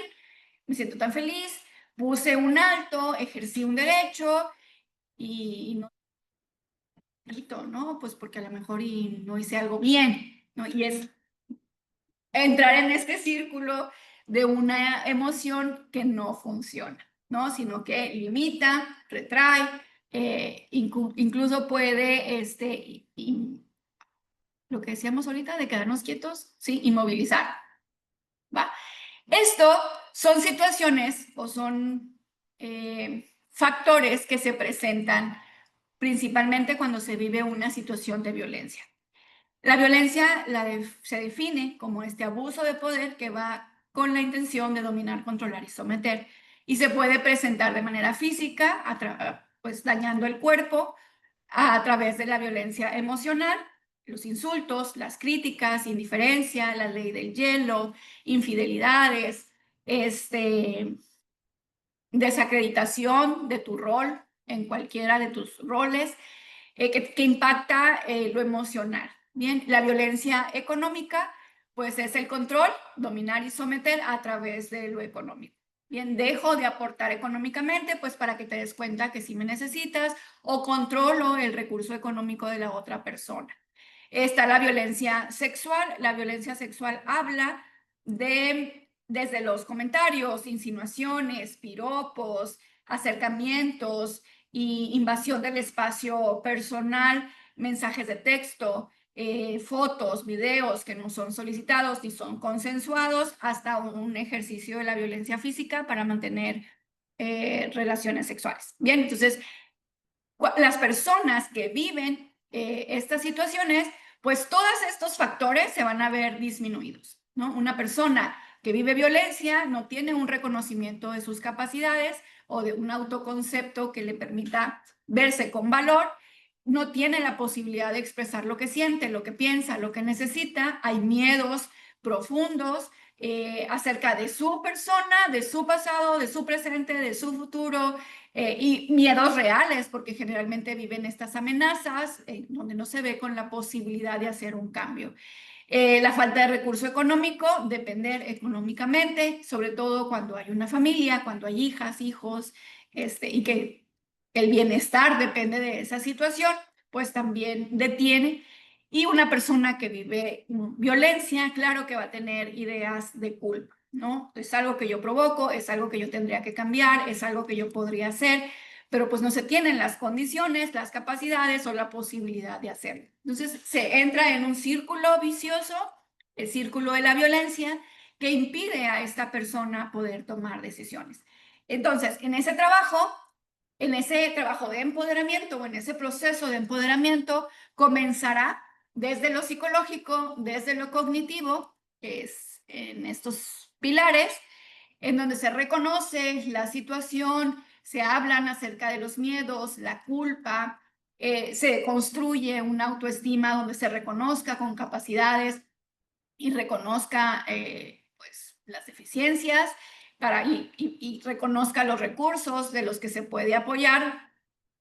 me siento tan feliz, puse un alto, ejercí un derecho y no, ¿no? Pues porque a lo mejor y no hice algo bien, ¿no? Y es entrar en este círculo de una emoción que no funciona, ¿no? Sino que limita, retrae, incluso puede, lo que decíamos ahorita de quedarnos quietos, ¿sí? Inmovilizar, ¿va? Esto son situaciones o son factores que se presentan principalmente cuando se vive una situación de violencia. La violencia se define como este abuso de poder que va con la intención de dominar, controlar y someter. Y se puede presentar de manera física, pues dañando el cuerpo a través de la violencia emocional, los insultos, las críticas, indiferencia, la ley del hielo, infidelidades, desacreditación de tu rol en cualquiera de tus roles, que impacta lo emocional. Bien, la violencia económica, pues es el control, dominar y someter a través de lo económico. Bien, dejo de aportar económicamente, pues para que te des cuenta que sí me necesitas, o controlo el recurso económico de la otra persona. Está la violencia sexual. La violencia sexual habla desde los comentarios, insinuaciones, piropos, acercamientos y invasión del espacio personal, mensajes de texto, fotos, videos que no son solicitados ni son consensuados, hasta un ejercicio de la violencia física para mantener relaciones sexuales. Bien, entonces, las personas que viven estas situaciones, pues todos estos factores se van a ver disminuidos, ¿no? Una persona que vive violencia no tiene un reconocimiento de sus capacidades o de un autoconcepto que le permita verse con valor, no tiene la posibilidad de expresar lo que siente, lo que piensa, lo que necesita. Hay miedos profundos acerca de su persona, de su pasado, de su presente, de su futuro, y miedos reales, porque generalmente viven estas amenazas donde no se ve con la posibilidad de hacer un cambio. La falta de recurso económico, depender económicamente, sobre todo cuando hay una familia, cuando hay hijas, hijos, y que el bienestar depende de esa situación, pues también detiene. Y una persona que vive violencia, claro que va a tener ideas de culpa, ¿no? Es algo que yo provoco, es algo que yo tendría que cambiar, es algo que yo podría hacer, pero pues no se tienen las condiciones, las capacidades o la posibilidad de hacerlo. Entonces se entra en un círculo vicioso, el círculo de la violencia, que impide a esta persona poder tomar decisiones. Entonces, en ese trabajo de empoderamiento o en ese proceso de empoderamiento, comenzará desde lo psicológico, desde lo cognitivo, que es en estos pilares, en donde se reconoce la situación, se hablan acerca de los miedos, la culpa, se construye una autoestima donde se reconozca con capacidades y reconozca pues, las deficiencias y reconozca los recursos de los que se puede apoyar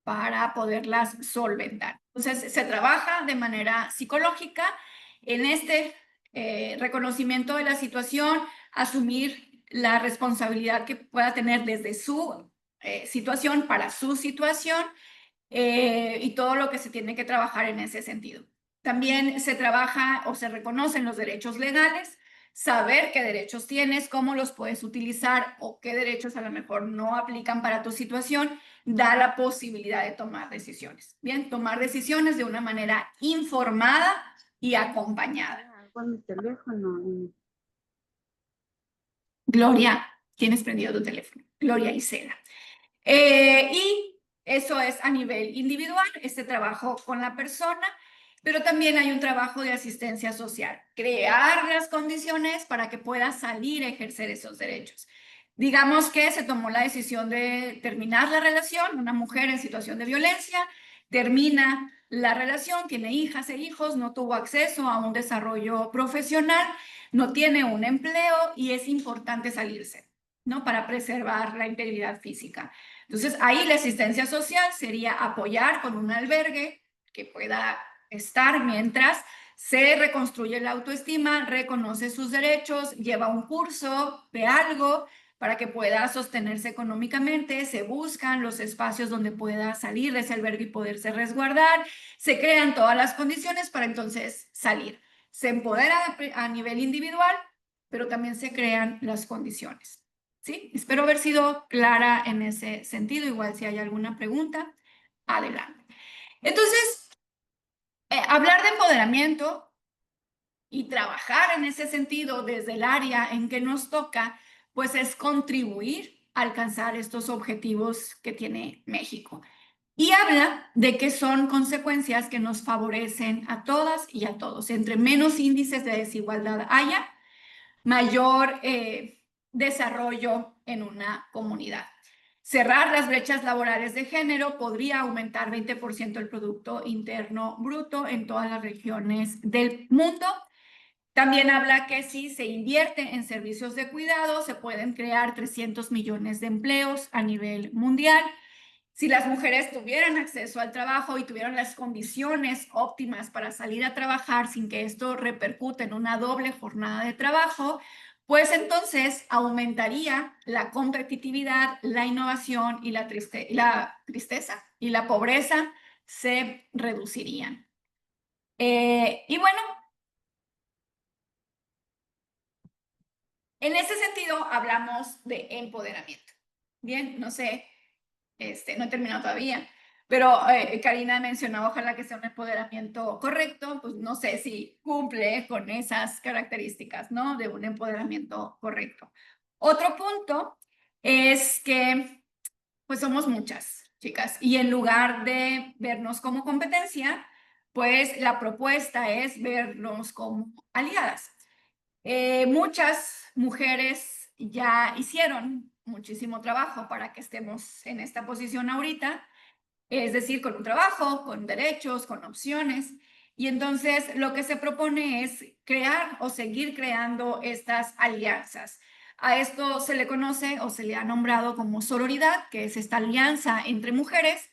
para poderlas solventar. Entonces, se trabaja de manera psicológica en este reconocimiento de la situación, asumir la responsabilidad que pueda tener desde su situación para su situación y todo lo que se tiene que trabajar en ese sentido. También se trabaja o se reconocen los derechos legales, saber qué derechos tienes, cómo los puedes utilizar o qué derechos a lo mejor no aplican para tu situación, da la posibilidad de tomar decisiones. Bien, tomar decisiones de una manera informada y acompañada. Con mi teléfono. Gloria, tienes prendido tu teléfono. Gloria Isela. Y eso es a nivel individual, este trabajo con la persona, pero también hay un trabajo de asistencia social, crear las condiciones para que pueda salir a ejercer esos derechos. Digamos que se tomó la decisión de terminar la relación, una mujer en situación de violencia, termina la relación, tiene hijas e hijos, no tuvo acceso a un desarrollo profesional, no tiene un empleo y es importante salirse, ¿no? Para preservar la integridad física. Entonces, ahí la asistencia social sería apoyar con un albergue que pueda estar mientras se reconstruye la autoestima, reconoce sus derechos, lleva un curso de algo para que pueda sostenerse económicamente, se buscan los espacios donde pueda salir de ese albergue y poderse resguardar, se crean todas las condiciones para entonces salir. Se empodera a nivel individual, pero también se crean las condiciones. ¿Sí? Espero haber sido clara en ese sentido. Igual si hay alguna pregunta, adelante. Entonces, hablar de empoderamiento y trabajar en ese sentido desde el área en que nos toca, pues es contribuir a alcanzar estos objetivos que tiene México. Y habla de que son consecuencias que nos favorecen a todas y a todos. Entre menos índices de desigualdad haya, mayor desarrollo en una comunidad. Cerrar las brechas laborales de género podría aumentar 20% el Producto Interno Bruto en todas las regiones del mundo. También habla que si se invierte en servicios de cuidado, se pueden crear 300 millones de empleos a nivel mundial. Si las mujeres tuvieran acceso al trabajo y tuvieran las condiciones óptimas para salir a trabajar sin que esto repercute en una doble jornada de trabajo, pues entonces aumentaría la competitividad, la innovación y la tristeza y la pobreza se reducirían. Y bueno, en ese sentido hablamos de empoderamiento. Bien, no sé, no he terminado todavía, pero Karina mencionó, ojalá que sea un empoderamiento correcto, pues no sé si cumple con esas características, ¿no? De un empoderamiento correcto. Otro punto es que, pues somos muchas, chicas, y en lugar de vernos como competencia, pues la propuesta es vernos como aliadas. Muchas mujeres ya hicieron muchísimo trabajo para que estemos en esta posición ahorita, es decir, con un trabajo, con derechos, con opciones. Y entonces lo que se propone es crear o seguir creando estas alianzas. A esto se le conoce o se le ha nombrado como sororidad, que es esta alianza entre mujeres,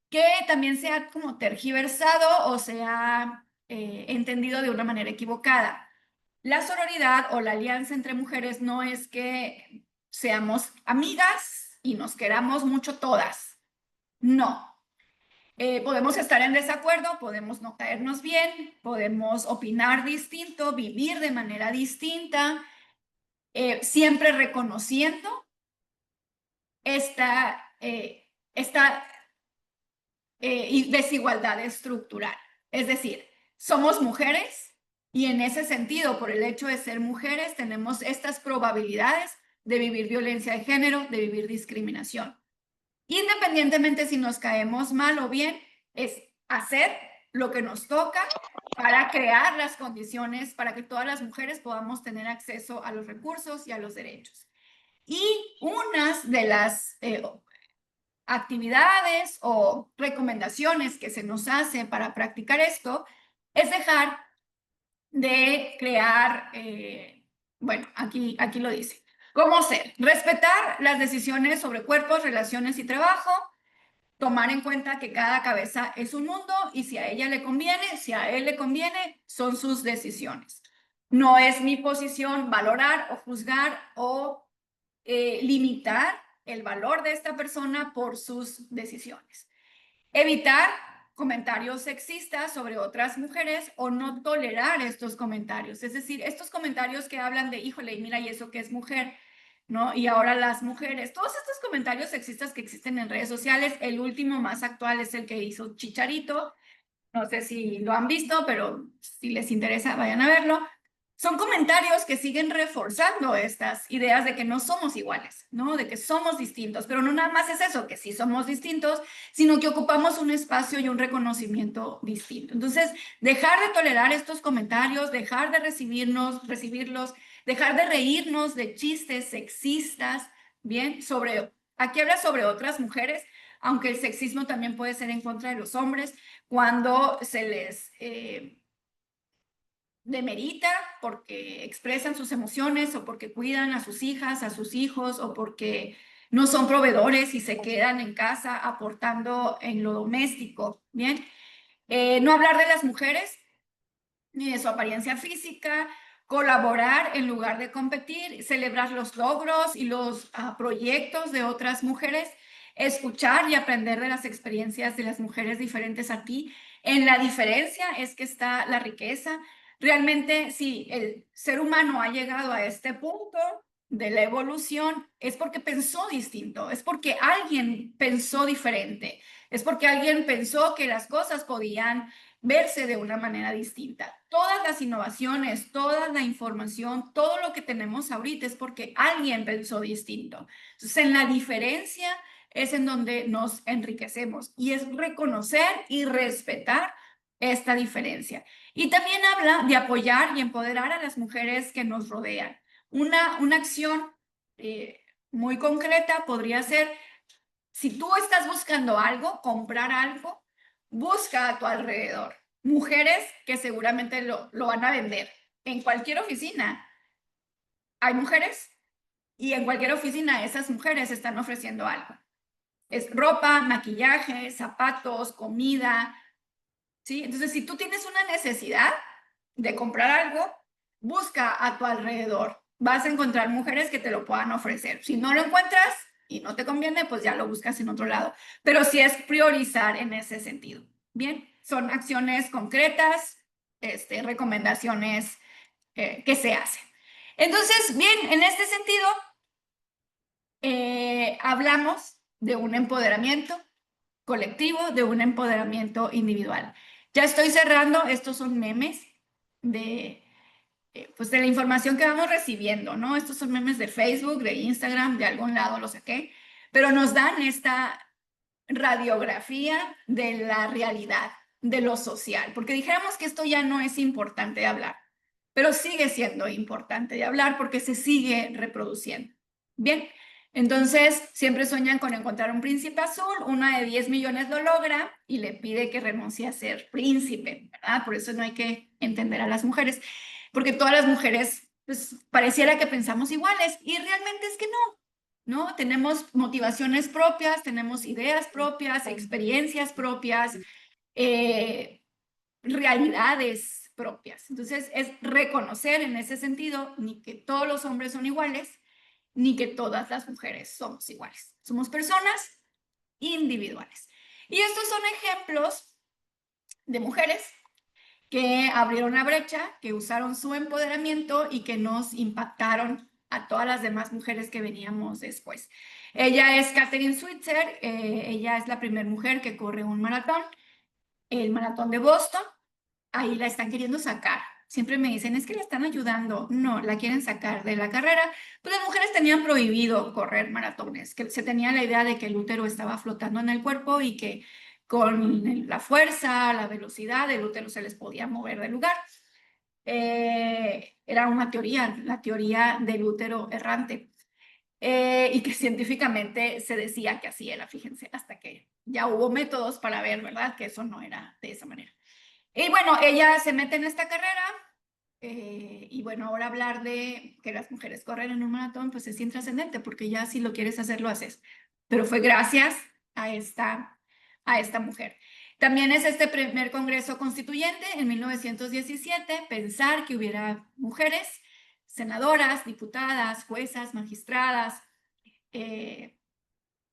que también se ha como tergiversado o se ha entendido de una manera equivocada. La sororidad o la alianza entre mujeres no es que seamos amigas y nos queramos mucho todas. No. Podemos estar en desacuerdo, podemos no caernos bien, podemos opinar distinto, vivir de manera distinta, siempre reconociendo esta desigualdad estructural. Es decir, somos mujeres y en ese sentido, por el hecho de ser mujeres, tenemos estas probabilidades de vivir violencia de género, de vivir discriminación. Independientemente si nos caemos mal o bien, es hacer lo que nos toca para crear las condiciones para que todas las mujeres podamos tener acceso a los recursos y a los derechos. Y unas de las actividades o recomendaciones que se nos hace para practicar esto es dejar de crear, bueno, aquí lo dice, ¿cómo ser? Respetar las decisiones sobre cuerpos, relaciones y trabajo, tomar en cuenta que cada cabeza es un mundo y si a ella le conviene, si a él le conviene, son sus decisiones. No es mi posición valorar o juzgar o limitar el valor de esta persona por sus decisiones. Evitar comentarios sexistas sobre otras mujeres o no tolerar estos comentarios. Es decir, estos comentarios que hablan de, híjole, mira, y eso que es mujer, ¿no? Y ahora las mujeres, todos estos comentarios sexistas que existen en redes sociales, el último más actual es el que hizo Chicharito. No sé si lo han visto, pero si les interesa, vayan a verlo. Son comentarios que siguen reforzando estas ideas de que no somos iguales, ¿no? De que somos distintos, pero no nada más es eso, que sí somos distintos, sino que ocupamos un espacio y un reconocimiento distinto. Entonces, dejar de tolerar estos comentarios, dejar de recibirlos, dejar de reírnos de chistes sexistas, ¿bien? Aquí habla sobre otras mujeres, aunque el sexismo también puede ser en contra de los hombres, cuando se les demerita porque expresan sus emociones o porque cuidan a sus hijas, a sus hijos o porque no son proveedores y se quedan en casa aportando en lo doméstico, ¿bien? No hablar de las mujeres ni de su apariencia física, colaborar en lugar de competir, celebrar los logros y los proyectos de otras mujeres, escuchar y aprender de las experiencias de las mujeres diferentes a ti. En la diferencia es que está la riqueza. Realmente, si el ser humano ha llegado a este punto de la evolución, es porque pensó distinto, es porque alguien pensó diferente, es porque alguien pensó que las cosas podían verse de una manera distinta. Todas las innovaciones, toda la información, todo lo que tenemos ahorita es porque alguien pensó distinto. Entonces, en la diferencia es en donde nos enriquecemos y es reconocer y respetar esta diferencia. Y también habla de apoyar y empoderar a las mujeres que nos rodean. Una acción muy concreta podría ser Si tú estás buscando algo, comprar algo, busca a tu alrededor mujeres que seguramente lo van a vender. En cualquier oficina hay mujeres y en cualquier oficina esas mujeres están ofreciendo algo. Es ropa, maquillaje, zapatos, comida, ¿sí? Entonces, si tú tienes una necesidad de comprar algo, busca a tu alrededor. Vas a encontrar mujeres que te lo puedan ofrecer. Si no lo encuentras y no te conviene, pues ya lo buscas en otro lado. Pero sí es priorizar en ese sentido. Bien, son acciones concretas, recomendaciones que se hacen. Entonces, bien, en este sentido, hablamos de un empoderamiento colectivo, de un empoderamiento individual. Ya estoy cerrando, estos son memes pues de la información que vamos recibiendo, ¿no? Estos son memes de Facebook, de Instagram, de algún lado lo saqué, pero nos dan esta radiografía de la realidad, de lo social, porque dijéramos que esto ya no es importante de hablar, pero sigue siendo importante de hablar porque se sigue reproduciendo. Bien, entonces siempre sueñan con encontrar un príncipe azul, una de 10 millones lo logra y le pide que renuncie a ser príncipe, ¿verdad? Por eso no hay que entender a las mujeres, porque todas las mujeres, pues pareciera que pensamos iguales y realmente es que no, tenemos motivaciones propias, tenemos ideas propias, experiencias propias, realidades propias. Entonces, es reconocer en ese sentido ni que todos los hombres son iguales, ni que todas las mujeres somos iguales. Somos personas individuales. Y estos son ejemplos de mujeres que abrieron la brecha, que usaron su empoderamiento y que nos impactaron a todas las demás mujeres que veníamos después. Ella es Katherine Switzer, ella es la primera mujer que corre un maratón, el maratón de Boston. Ahí la están queriendo sacar. Siempre me dicen, es que la están ayudando. No, la quieren sacar de la carrera. Pues las mujeres tenían prohibido correr maratones, que se tenía la idea de que el útero estaba flotando en el cuerpo y que con la fuerza, la velocidad, el útero se les podía mover del lugar. Era una teoría, la teoría del útero errante. Y que científicamente se decía que así era, fíjense, hasta que ya hubo métodos para ver, ¿verdad?, que eso no era de esa manera. Y bueno, ella se mete en esta carrera y bueno, ahora hablar de que las mujeres corren en un maratón, pues es intrascendente, porque ya si lo quieres hacer, lo haces. Pero fue gracias a esta mujer. También es este primer Congreso Constituyente en 1917, pensar que hubiera mujeres, senadoras, diputadas, juezas, magistradas,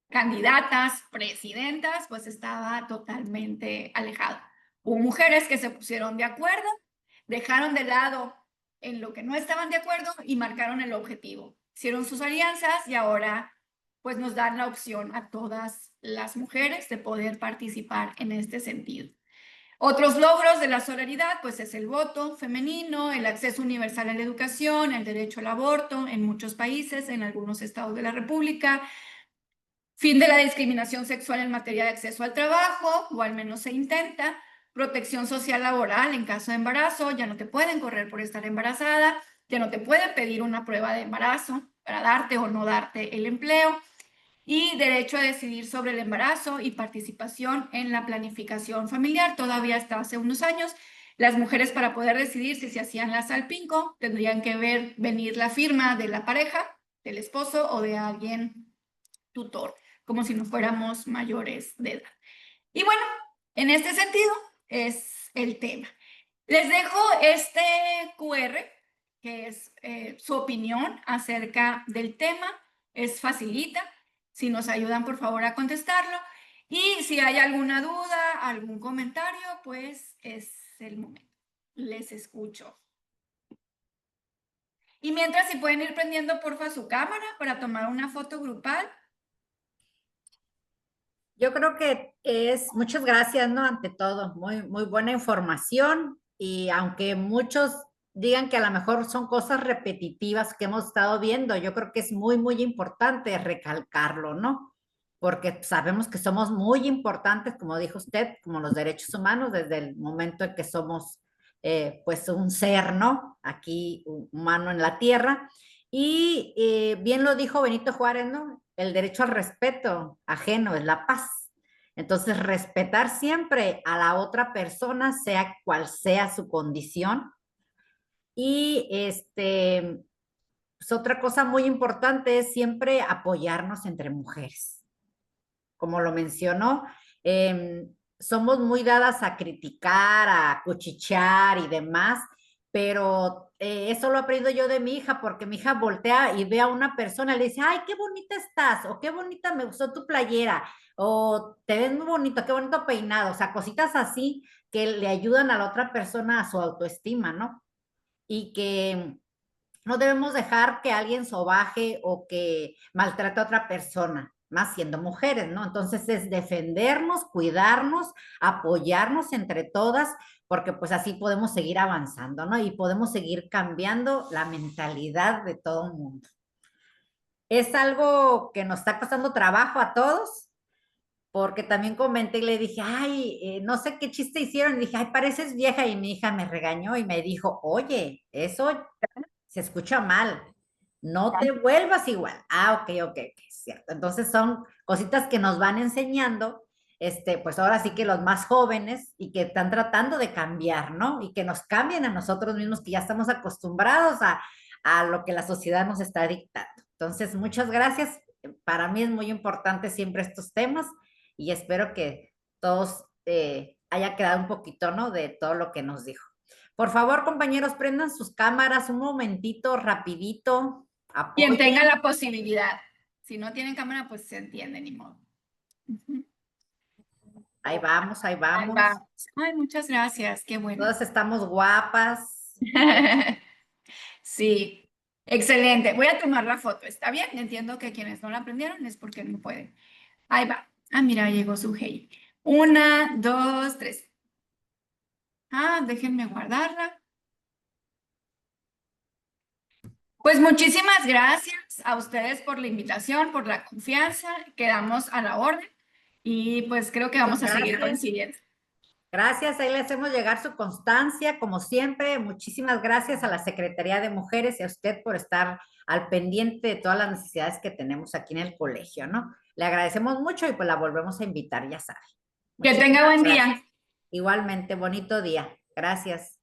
candidatas, presidentas, pues estaba totalmente alejado. Hubo mujeres que se pusieron de acuerdo, dejaron de lado en lo que no estaban de acuerdo y marcaron el objetivo. Hicieron sus alianzas y ahora pues nos dan la opción a todas las mujeres de poder participar en este sentido. Otros logros de la sororidad, pues es el voto femenino, el acceso universal a la educación, el derecho al aborto en muchos países, en algunos estados de la República, fin de la discriminación sexual en materia de acceso al trabajo, o al menos se intenta, protección social laboral en caso de embarazo, ya no te pueden correr por estar embarazada, ya no te pueden pedir una prueba de embarazo para darte o no darte el empleo, y derecho a decidir sobre el embarazo y participación en la planificación familiar. Todavía hasta hace unos años, las mujeres para poder decidir si se hacían la salpingo tendrían que venir la firma de la pareja, del esposo o de alguien tutor, como si no fuéramos mayores de edad. Y bueno, en este sentido es el tema. Les dejo este QR, que es su opinión acerca del tema. Es facilita. Si nos ayudan, por favor, a contestarlo. Y si hay alguna duda, algún comentario, pues es el momento. Les escucho. Y mientras, si pueden ir prendiendo, porfa, su cámara para tomar una foto grupal. Yo creo que muchas gracias, ¿no? Ante todo, muy, muy buena información y aunque muchos digan que a lo mejor son cosas repetitivas que hemos estado viendo, yo creo que es muy, muy importante recalcarlo, ¿no? Porque sabemos que somos muy importantes, como dijo usted, como los derechos humanos, desde el momento en que somos, pues, un ser, ¿no? Aquí humano en la tierra. Y bien lo dijo Benito Juárez, ¿no? El derecho al respeto ajeno es la paz. Entonces, respetar siempre a la otra persona, sea cual sea su condición. Y pues otra cosa muy importante es siempre apoyarnos entre mujeres. Como lo mencionó, somos muy dadas a criticar, a cuchichear y demás, pero eso lo aprendo yo de mi hija, porque mi hija voltea y ve a una persona y le dice, ay, qué bonita estás, o qué bonita me gustó tu playera, o te ves muy bonito, qué bonito peinado, o sea, cositas así que le ayudan a la otra persona a su autoestima, ¿no? Y que no debemos dejar que alguien sobaje o que maltrate a otra persona, más siendo mujeres, ¿no? Entonces es defendernos, cuidarnos, apoyarnos entre todas, porque pues así podemos seguir avanzando, ¿no? Y podemos seguir cambiando la mentalidad de todo el mundo. Es algo que nos está costando trabajo a todos, porque también comenté y le dije, ay, no sé qué chiste hicieron, y dije, ay, pareces vieja, y mi hija me regañó y me dijo, oye, eso se escucha mal, no te vuelvas igual. Ah, ok, ok, es cierto. Entonces son cositas que nos van enseñando, pues ahora sí que los más jóvenes y que están tratando de cambiar, ¿no? Y que nos cambien a nosotros mismos, que ya estamos acostumbrados a lo que la sociedad nos está dictando. Entonces, muchas gracias. Para mí es muy importante siempre estos temas y espero que todos haya quedado un poquito, ¿no? De todo lo que nos dijo. Por favor, compañeros, prendan sus cámaras un momentito, rapidito. Quien tenga Apoyen. la posibilidad. Si no tienen cámara, pues se entiende, ni modo. Ahí vamos, ahí Ahí vamos. va. Ay, muchas gracias, qué bueno. Todas estamos guapas. Sí, excelente. Voy a tomar la foto, ¿está bien? Entiendo que quienes no la aprendieron es porque no pueden. Ahí va. Ah, mira, llegó su Hey. 1, 2, 3. Ah, déjenme guardarla. Pues muchísimas gracias a ustedes por la invitación, por la confianza. Quedamos a la orden y pues creo que vamos a seguir Gracias. coincidiendo. Gracias, ahí le hacemos llegar su constancia, como siempre. Muchísimas gracias a la Secretaría de Mujeres y a usted por estar al pendiente de todas las necesidades que tenemos aquí en el colegio, ¿no? Le agradecemos mucho y pues la volvemos a invitar, ya sabe. Que tenga buen día. Gracias. Igualmente, bonito día. Gracias.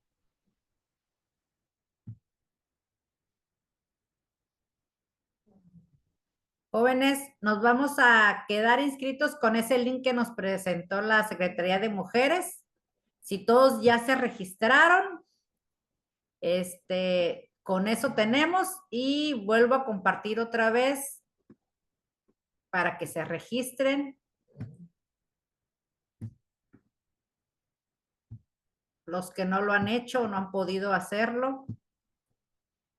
Jóvenes, nos vamos a quedar inscritos con ese link que nos presentó la Secretaría de Mujeres. Si todos ya se registraron, con eso tenemos y vuelvo a compartir otra vez para que se registren. Los que no lo han hecho o no han podido hacerlo,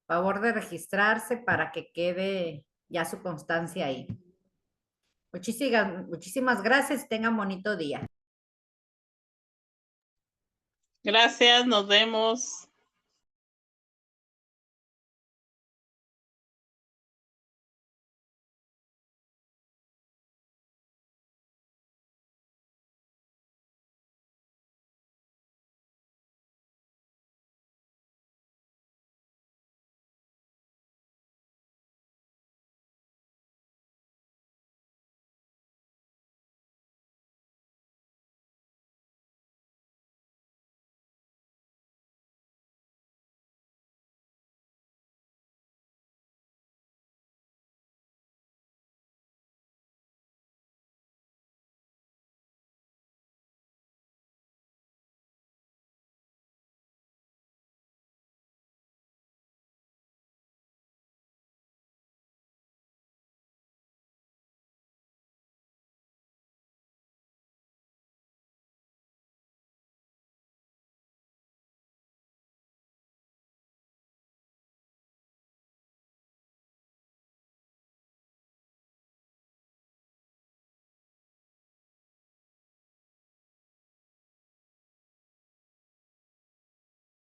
favor de registrarse para que quede ya su constancia ahí. Muchísimas gracias y tengan bonito día. Gracias, nos vemos.